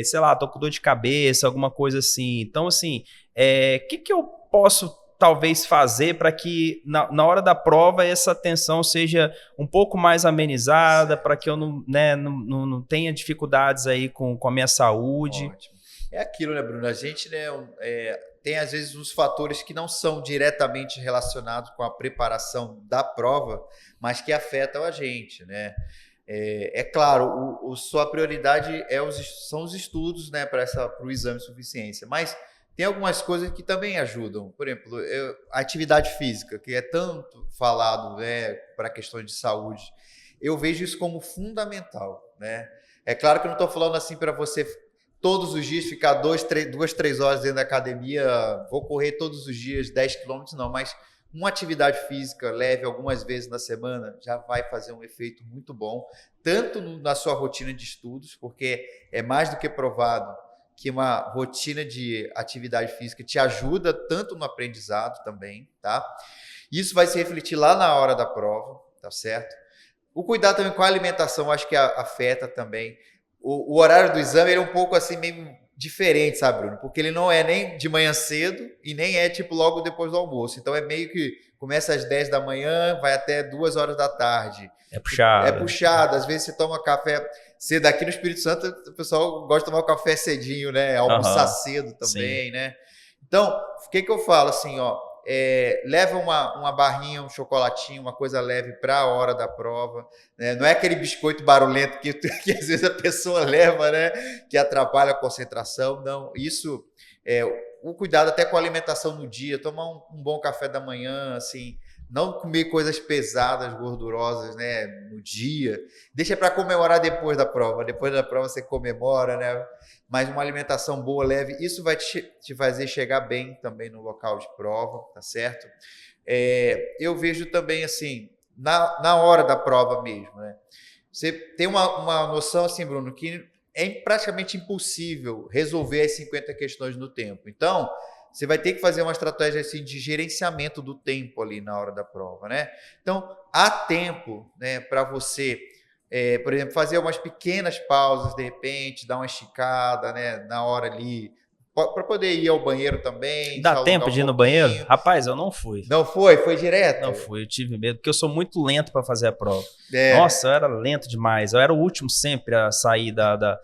Sei lá, tô com dor de cabeça, alguma coisa assim. Então, assim, que eu posso talvez fazer para que na hora da prova essa tensão seja um pouco mais amenizada, para que eu não tenha dificuldades aí com a minha saúde? Ótimo. É aquilo, né, Bruno? A gente, né, tem às vezes uns fatores que não são diretamente relacionados com a preparação da prova, mas que afetam a gente, né? Claro, sua prioridade são os estudos, né, para o exame de suficiência, mas tem algumas coisas que também ajudam. Por exemplo, a atividade física, que é tanto falado, né, para questões de saúde, eu vejo isso como fundamental, né? É claro que eu não estou falando assim para você todos os dias ficar 2, 3 horas dentro da academia, vou correr todos os dias 10 quilômetros, não, mas uma atividade física leve algumas vezes na semana já vai fazer um efeito muito bom, tanto na sua rotina de estudos, porque é mais do que provado que uma rotina de atividade física te ajuda tanto no aprendizado também, tá? Isso vai se refletir lá na hora da prova, tá certo? O cuidado também com a alimentação, acho que afeta também. O horário do exame é um pouco assim, meio diferente, sabe, Bruno? Porque ele não é nem de manhã cedo e nem é tipo logo depois do almoço. Então é meio que começa às 10 da manhã, vai até 2 horas da tarde. É puxado. É puxado. Às vezes você toma café cedo. Aqui no Espírito Santo, o pessoal gosta de tomar o café cedinho, né? Almoçar cedo também, né? Então, o que eu falo assim, ó? Leva uma barrinha, um chocolatinho, uma coisa leve para a hora da prova, né? Não é aquele biscoito barulhento que às vezes a pessoa leva, né? Que atrapalha a concentração. Não, isso o cuidado até com a alimentação no dia, tomar um bom café da manhã, assim, não comer coisas pesadas, gordurosas, né, no dia. Deixa para comemorar depois da prova. Depois da prova você comemora, né? Mas uma alimentação boa, leve, isso vai te fazer chegar bem também no local de prova, tá certo? Eu vejo também assim, na hora da prova mesmo, né? Você tem uma noção assim, Bruno, que é praticamente impossível resolver as 50 questões no tempo. Então, você vai ter que fazer uma estratégia assim, de gerenciamento do tempo ali na hora da prova, né? Então, há tempo, né, para você, por exemplo, fazer umas pequenas pausas, de repente, dar uma esticada, né, na hora ali, para poder ir ao banheiro também. Dá tempo de ir no banheiro? Rapaz, eu não fui. Não foi? Foi direto? Não fui, eu tive medo, porque eu sou muito lento para fazer a prova. Nossa, eu era lento demais. Eu era o último sempre a sair da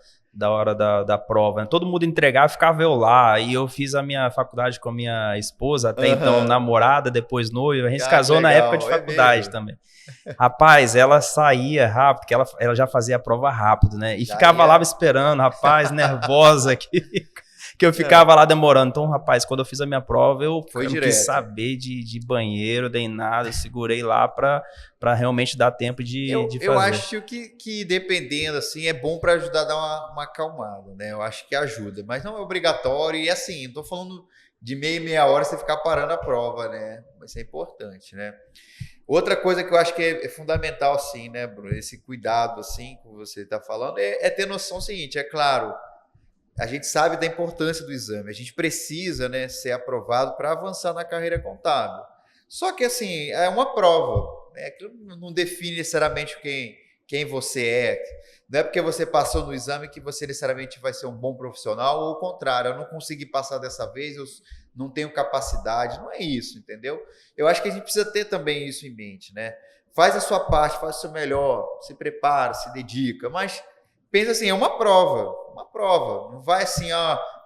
hora da prova, né? Todo mundo entregava, ficava eu lá. E eu fiz a minha faculdade com a minha esposa, até então namorada, depois noiva. A gente se casou na época de faculdade também. Rapaz, ela saía rápido, porque ela já fazia a prova rápido, né? E ficava lá esperando, rapaz, nervosa aqui. Que eu ficava lá demorando. Então, rapaz, quando eu fiz a minha prova, eu não quis saber de banheiro, nem nada. Eu segurei lá para realmente dar tempo de fazer. Eu acho que dependendo, assim, é bom para ajudar a dar uma acalmada, né? Eu acho que ajuda, mas não é obrigatório. E assim, não tô falando de meia hora você ficar parando a prova, né? Isso é importante, né? Outra coisa que eu acho que é fundamental, assim, né, Bruno? Esse cuidado, assim, que você está falando, é ter noção seguinte, é claro. A gente sabe da importância do exame, a gente precisa, né, ser aprovado para avançar na carreira contábil. Só que, assim, é uma prova, né, aquilo não define necessariamente quem você é. Não é porque você passou no exame que você necessariamente vai ser um bom profissional, ou o contrário, eu não consegui passar dessa vez, eu não tenho capacidade. Não é isso, entendeu? Eu acho que a gente precisa ter também isso em mente, né? Faz a sua parte, faz o seu melhor, se prepara, se dedica, mas pensa assim, é uma prova. Não vai assim,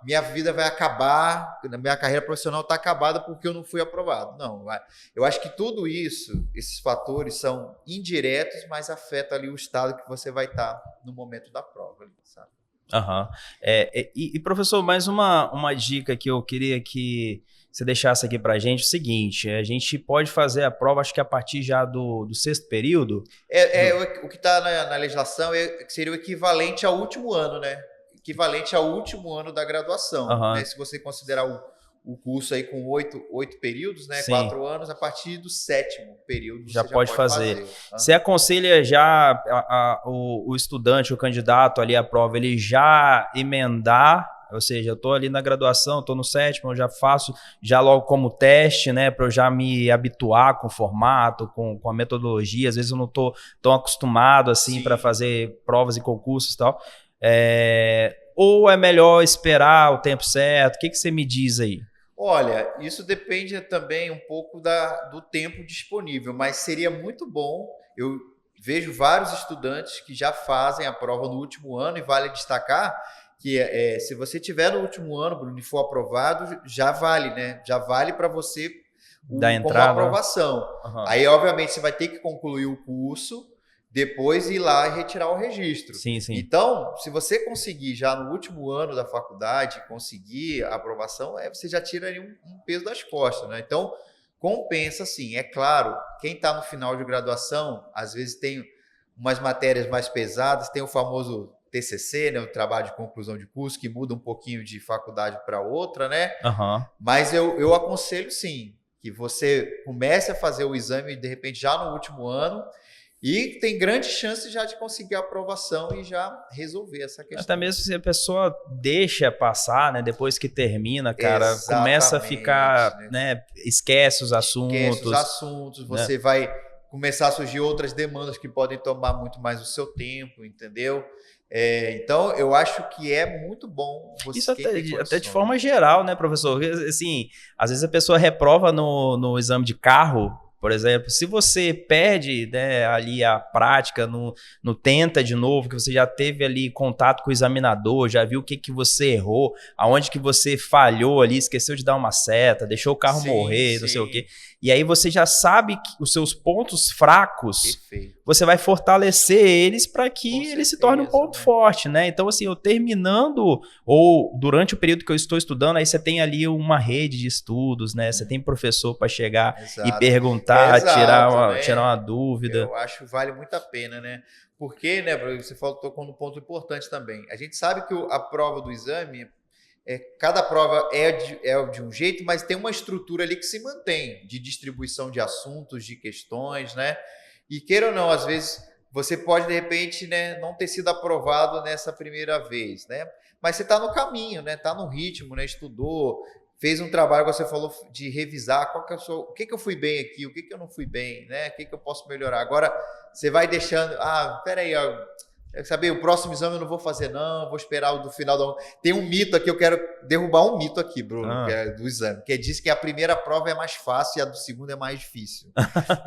minha vida vai acabar, minha carreira profissional está acabada porque eu não fui aprovado. Não, vai. Eu acho que tudo isso, esses fatores são indiretos, mas afetam ali o estado que você vai estar no momento da prova, sabe? E professor, mais uma dica que eu queria que você deixasse aqui para a gente, é o seguinte, a gente pode fazer a prova, acho que a partir já do 6º período. O que está na legislação seria o equivalente ao último ano, né? Equivalente ao último ano da graduação. Né? Se você considerar o curso aí com 8 períodos, né? 4 anos, a partir do 7º período já pode fazer. Você aconselha já o estudante, o candidato ali à prova, ele já emendar, ou seja, eu estou ali na graduação, estou no 7º, eu já faço já logo como teste, né, para eu já me habituar com o formato, com a metodologia. Às vezes eu não estou tão acostumado assim para fazer provas e concursos e tal. Ou é melhor esperar o tempo certo? O que você me diz aí? Olha, isso depende também um pouco do tempo disponível, mas seria muito bom. Eu vejo vários estudantes que já fazem a prova no último ano, e vale destacar que se você tiver no último ano, Bruno, e for aprovado, já vale, né? Já vale para você como aprovação. Aí, obviamente, você vai ter que concluir o curso, depois ir lá e retirar o registro. Sim. Então, se você conseguir já no último ano da faculdade, conseguir a aprovação, você já tira ali um peso das costas, né? Então, compensa sim. É claro, quem está no final de graduação, às vezes tem umas matérias mais pesadas, tem o famoso TCC, né, o trabalho de conclusão de curso, que muda um pouquinho de faculdade para outra, né? Mas eu aconselho sim, que você comece a fazer o exame, de repente, já no último ano, e tem grande chance já de conseguir a aprovação e já resolver essa questão. Até mesmo se a pessoa deixa passar, né? Depois que termina, cara, começa a ficar, né? Esquece os assuntos. Você vai começar a surgir outras demandas que podem tomar muito mais o seu tempo, entendeu? Então, eu acho que é muito bom você. Isso até de forma geral, né, professor? Assim, às vezes a pessoa reprova no exame de carro. Por exemplo, se você perde, né, ali a prática, no tenta de novo, que você já teve ali contato com o examinador, já viu o que você errou, aonde que você falhou ali, esqueceu de dar uma seta, deixou o carro morrer, não sei o quê. E aí você já sabe que os seus pontos fracos, você vai fortalecer eles para que Com ele certeza, se torne um ponto forte, né? Então, assim, eu terminando, ou durante o período que eu estou estudando, aí você tem ali uma rede de estudos, né? Você tem professor para chegar e perguntar, tirar uma dúvida. Eu acho que vale muito a pena, né? Porque, né, você tocou num ponto importante também. A gente sabe que a prova do exame, cada prova é de um jeito, mas tem uma estrutura ali que se mantém, de distribuição de assuntos, de questões, né? E queira ou não, às vezes você pode, de repente, né, não ter sido aprovado nessa primeira vez, né? Mas você está no caminho, né? Está no ritmo, né? Estudou, fez um trabalho que você falou de revisar o que eu fui bem aqui, o que eu não fui bem, né? O que eu posso melhorar. Agora, você vai deixando, peraí, saber, o próximo exame eu não vou fazer não, vou esperar o do final do ano. Tem um mito aqui, eu quero derrubar um mito aqui, Bruno, que é do exame, que diz que a primeira prova é mais fácil e a do segundo é mais difícil.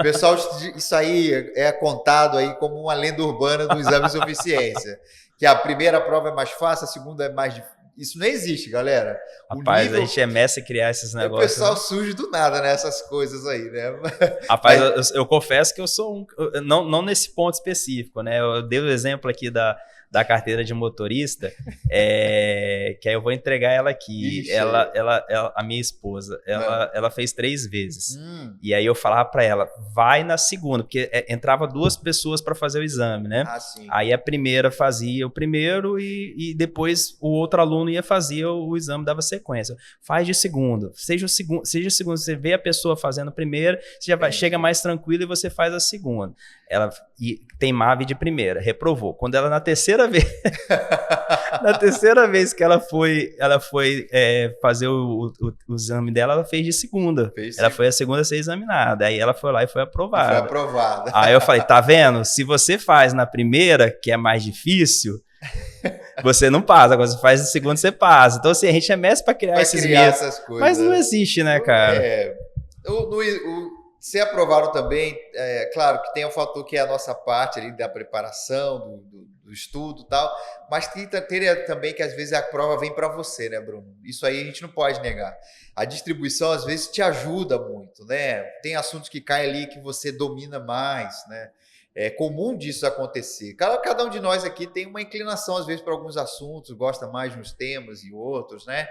Pessoal, isso aí é contado aí como uma lenda urbana do exame de suficiência, que a primeira prova é mais fácil, a segunda é mais difícil. Isso não existe, galera. Rapaz, a gente é mestre em criar esses negócios. O pessoal surge do nada, né? Essas coisas aí, né? Rapaz, eu confesso que eu sou não nesse ponto específico, né? Eu dei o exemplo aqui da carteira de motorista, que aí eu vou entregar ela aqui. Ixi, a minha esposa, ela fez 3 vezes. E aí eu falava para ela, vai na segunda, porque entrava 2 pessoas para fazer o exame, né? Sim. Aí a primeira fazia o primeiro e depois o outro aluno ia fazer o exame, dava sequência. Faz de segundo, seja o segundo, você vê a pessoa fazendo a primeira, você já chega mais tranquilo e você faz a segunda. Ela teimava de primeira, reprovou. Quando ela na terceira vez que ela foi fazer o exame dela, ela fez de segunda. Ela foi a segunda a ser examinada. Aí ela foi lá e foi aprovada. Foi aprovada. Aí eu falei, tá vendo? Se você faz na primeira, que é mais difícil, você não passa. Agora você faz na segunda, você passa. Então, assim, a gente é mestre para criar esses mitos. Essas coisas. Mas não existe, né, cara? Ser aprovado também, claro que tem o fator que é a nossa parte ali da preparação, do estudo e tal, mas tem também que às vezes a prova vem para você, né, Bruno? Isso aí a gente não pode negar. A distribuição às vezes te ajuda muito, né? Tem assuntos que caem ali que você domina mais, né? É comum disso acontecer. Cada um de nós aqui tem uma inclinação às vezes para alguns assuntos, gosta mais de uns temas e outros, né?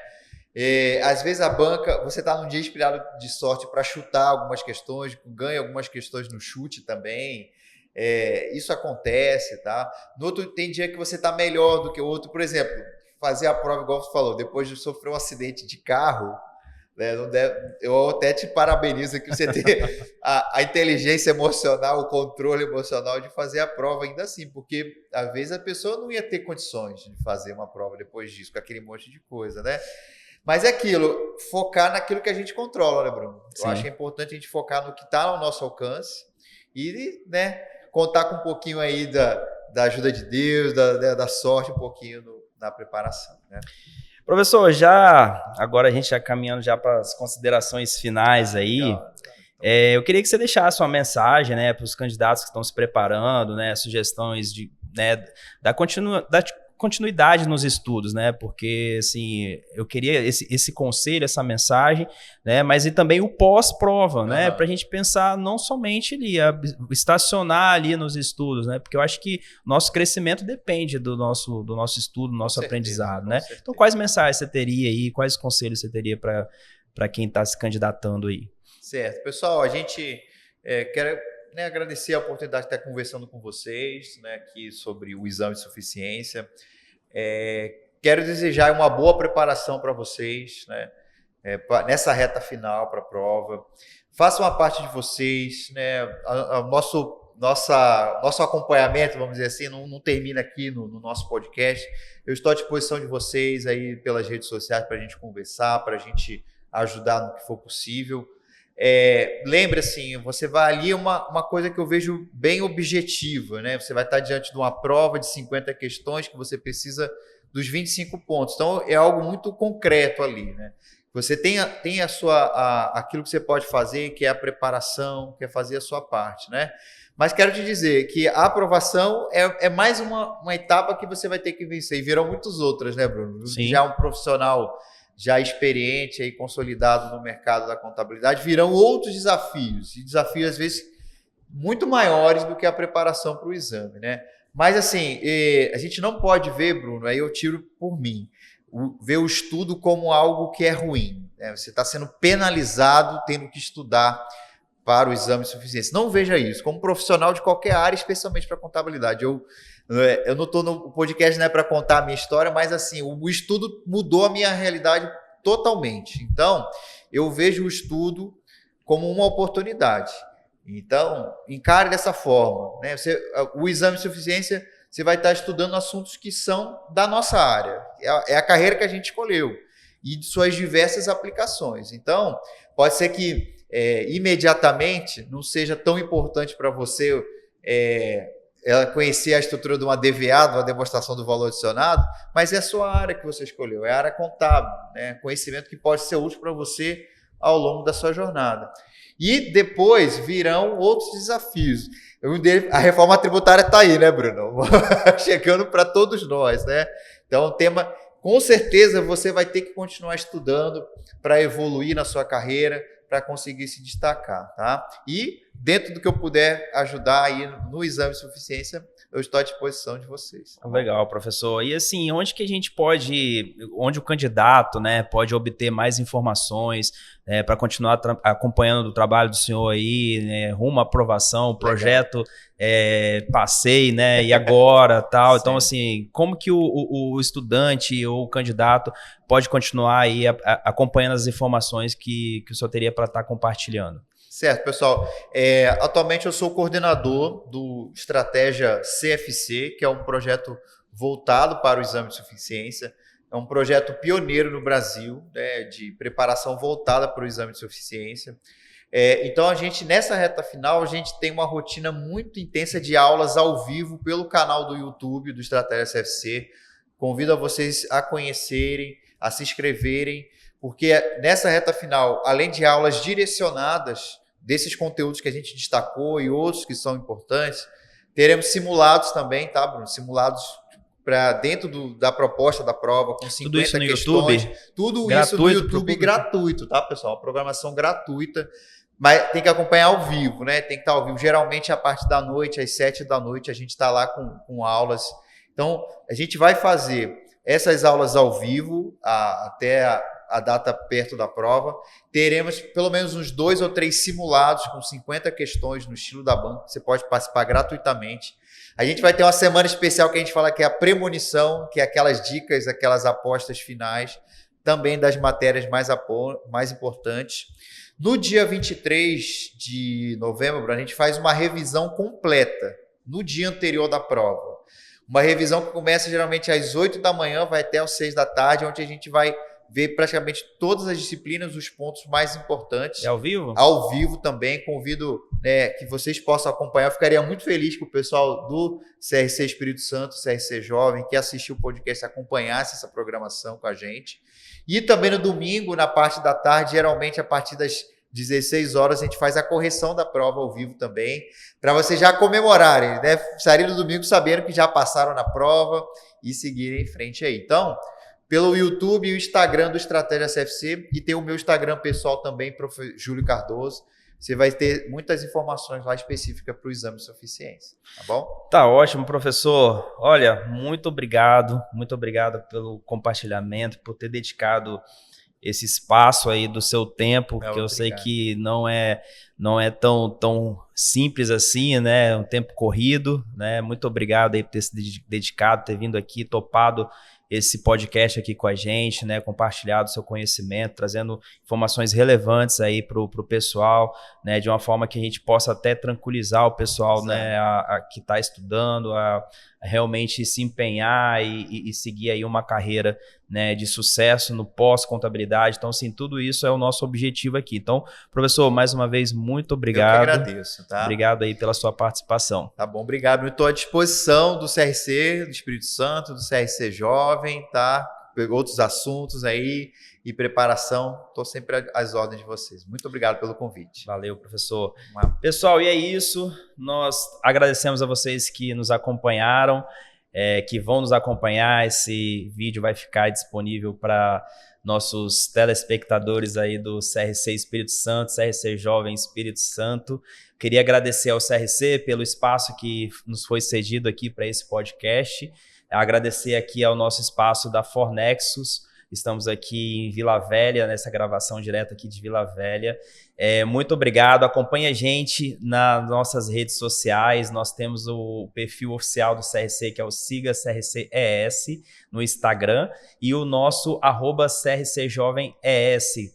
Às vezes a banca, você está num dia inspirado de sorte para chutar algumas questões, ganha algumas questões no chute também, isso acontece, tá? No outro tem dia que você está melhor do que o outro, por exemplo, fazer a prova igual você falou, depois de sofrer um acidente de carro, né, eu até te parabenizo que você tem a inteligência emocional, o controle emocional de fazer a prova ainda assim, porque às vezes a pessoa não ia ter condições de fazer uma prova depois disso, com aquele monte de coisa, né? Mas é aquilo, focar naquilo que a gente controla, né, Bruno? Eu acho que é importante a gente focar no que está ao nosso alcance e, né, contar com um pouquinho aí da ajuda de Deus, da sorte um pouquinho na preparação, né? Professor, agora a gente já caminhando já para as considerações finais aí, eu queria que você deixasse uma mensagem, né, para os candidatos que estão se preparando, né, sugestões da continuidade nos estudos, né? Porque, assim, eu queria esse conselho, essa mensagem, né? Mas e também o pós-prova, né? Para a gente pensar não somente ali, estacionar ali nos estudos, né? Porque eu acho que nosso crescimento depende do nosso estudo, do nosso aprendizado, né? Então, quais mensagens você teria aí, quais conselhos você teria para quem está se candidatando aí? Certo. Pessoal, a gente quer agradecer a oportunidade de estar conversando com vocês, né, aqui sobre o exame de suficiência. Quero desejar uma boa preparação para vocês, né, nessa reta final para a prova. Façam a parte de vocês, né, nosso acompanhamento, vamos dizer assim, não termina aqui no nosso podcast. Eu estou à disposição de vocês aí pelas redes sociais para a gente conversar, para a gente ajudar no que for possível. Lembre assim, você vai ali uma coisa que eu vejo bem objetiva, né? Você vai estar diante de uma prova de 50 questões que você precisa dos 25 pontos. Então, é algo muito concreto ali, né? Você tem aquilo que você pode fazer, que é a preparação, que é fazer a sua parte, né? Mas quero te dizer que a aprovação é mais uma etapa que você vai ter que vencer. E virão muitas outras, né, Bruno? Sim. Já um profissional já experiente e consolidado no mercado da contabilidade, virão outros desafios. E desafios, às vezes, muito maiores do que a preparação para o exame, né? Mas assim, a gente não pode ver, Bruno, aí eu tiro por mim, ver o estudo como algo que é ruim, né? Você está sendo penalizado tendo que estudar para o exame de suficiência. Não veja isso. Como profissional de qualquer área, especialmente para contabilidade. Eu não estou no podcast, né, para contar a minha história, mas assim, o estudo mudou a minha realidade totalmente. Então, eu vejo o estudo como uma oportunidade. Então, encare dessa forma, né? O exame de suficiência, você vai estar estudando assuntos que são da nossa área. É a carreira que a gente escolheu e de suas diversas aplicações. Então, pode ser que imediatamente não seja tão importante para você conhecer a estrutura de uma DVA, de uma demonstração do valor adicionado, mas é a sua área que você escolheu, é a área contábil, né? Conhecimento que pode ser útil para você ao longo da sua jornada. E depois virão outros desafios. A reforma tributária está aí, né, Bruno? Chegando para todos nós, né? Então, o tema, com certeza, você vai ter que continuar estudando para evoluir na sua carreira, para conseguir se destacar, tá? E dentro do que eu puder ajudar aí no exame de suficiência, eu estou à disposição de vocês. Tá? Legal, professor. E assim, onde que a gente onde o candidato, né, pode obter mais informações para continuar acompanhando o trabalho do senhor aí, né, rumo à aprovação, projeto passei, né, e agora, tal. Então, assim, como que o estudante ou o candidato pode continuar aí acompanhando as informações que o senhor teria para estar compartilhando? Certo, pessoal. Atualmente eu sou coordenador do Estratégia CFC, que é um projeto voltado para o exame de suficiência. É um projeto pioneiro no Brasil, né, de preparação voltada para o exame de suficiência. Então, nessa reta final, a gente tem uma rotina muito intensa de aulas ao vivo pelo canal do YouTube do Estratégia CFC. Convido a vocês a conhecerem, a se inscreverem, porque nessa reta final, além de aulas direcionadas desses conteúdos que a gente destacou e outros que são importantes, teremos simulados também, tá, Bruno? Simulados para dentro da proposta da prova, com 50 tudo isso no questões. YouTube? Tudo gratuito, isso no YouTube gratuito, tá, pessoal? Uma programação gratuita, mas tem que acompanhar ao vivo, né? Tem que estar ao vivo. Geralmente, a partir da noite, às 7 da noite, a gente está lá com aulas. Então, a gente vai fazer essas aulas ao vivo até a data perto da prova. Teremos pelo menos uns 2 ou 3 simulados com 50 questões no estilo da banca. Você pode participar gratuitamente. A gente vai ter uma semana especial que a gente fala que é a premonição, que é aquelas dicas, aquelas apostas finais, também das matérias mais importantes. No dia 23 de novembro, a gente faz uma revisão completa no dia anterior da prova. Uma revisão que começa geralmente às 8 da manhã, vai até às 6 da tarde, onde a gente vai ver praticamente todas as disciplinas, os pontos mais importantes. É ao vivo? Ao vivo também. Convido que vocês possam acompanhar. Eu ficaria muito feliz que o pessoal do CRC Espírito Santo, CRC Jovem, que assistiu o podcast, acompanhasse essa programação com a gente. E também no domingo, na parte da tarde, geralmente a partir das 16 horas, a gente faz a correção da prova ao vivo também, para vocês já comemorarem, né? Saírem no domingo sabendo que já passaram na prova e seguirem em frente aí. Então, pelo YouTube e o Instagram do Estratégia CFC, e tem o meu Instagram pessoal também, Prof. Júlio Cardoso. Você vai ter muitas informações lá específicas para o exame de suficiência, tá bom? Tá ótimo, professor. Olha, muito obrigado pelo compartilhamento, por ter dedicado esse espaço aí do seu tempo, que eu sei que não é tão simples assim, né? É um tempo corrido, né? Muito obrigado aí por ter se dedicado, ter vindo aqui, topado esse podcast aqui com a gente, né, compartilhado seu conhecimento, trazendo informações relevantes aí para o pessoal, né, de uma forma que a gente possa até tranquilizar o pessoal, né, que está estudando, a realmente se empenhar e seguir aí uma carreira, né, de sucesso no pós-contabilidade. Então, assim, tudo isso é o nosso objetivo aqui. Então, professor, mais uma vez, muito obrigado. Eu que agradeço, tá? Obrigado aí pela sua participação. Tá bom, obrigado. Eu estou à disposição do CRC, do Espírito Santo, do CRC Jovem, tá? Outros assuntos aí e preparação. Estou sempre às ordens de vocês. Muito obrigado pelo convite. Valeu, professor. Pessoal, e é isso. Nós agradecemos a vocês que nos acompanharam, que vão nos acompanhar. Esse vídeo vai ficar disponível para nossos telespectadores aí do CRC Espírito Santo, CRC Jovem Espírito Santo. Queria agradecer ao CRC pelo espaço que nos foi cedido aqui para esse podcast. Agradecer aqui ao nosso espaço da Fornexus. Estamos aqui em Vila Velha, nessa gravação direta aqui de Vila Velha. Muito obrigado. Acompanhe a gente nas nossas redes sociais. Nós temos o perfil oficial do CRC, que é o Siga CRCES no Instagram, e o nosso @CRCJovemES,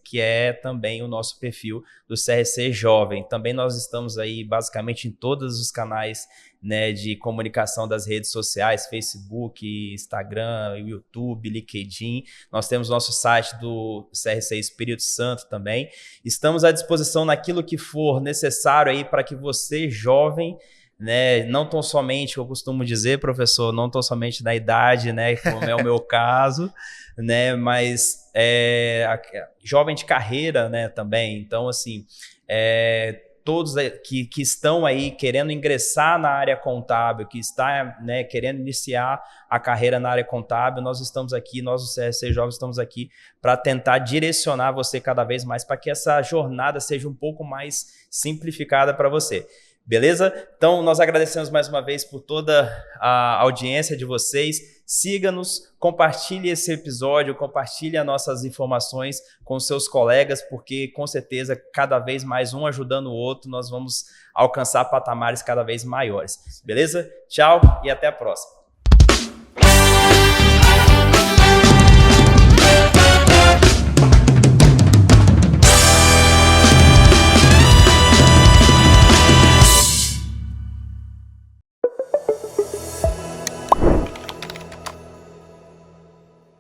que é também o nosso perfil do CRC Jovem. Também nós estamos aí basicamente em todos os canais, né, de comunicação das redes sociais, Facebook, Instagram, YouTube, LinkedIn. Nós temos nosso site do CRC Espírito Santo também. Estamos à disposição naquilo que for necessário aí para que você, jovem, né, não tão somente, eu costumo dizer, professor, não tão somente na idade, né, como é o meu caso, né, mas jovem de carreira, né, também. Então, assim, todos que estão aí querendo ingressar na área contábil, que está, né, querendo iniciar a carreira na área contábil, nós estamos aqui, nós do CRC Jovens estamos aqui para tentar direcionar você cada vez mais para que essa jornada seja um pouco mais simplificada para você. Beleza? Então, nós agradecemos mais uma vez por toda a audiência de vocês. Siga-nos, compartilhe esse episódio, compartilhe as nossas informações com seus colegas, porque, com certeza, cada vez mais um ajudando o outro, nós vamos alcançar patamares cada vez maiores. Beleza? Tchau e até a próxima.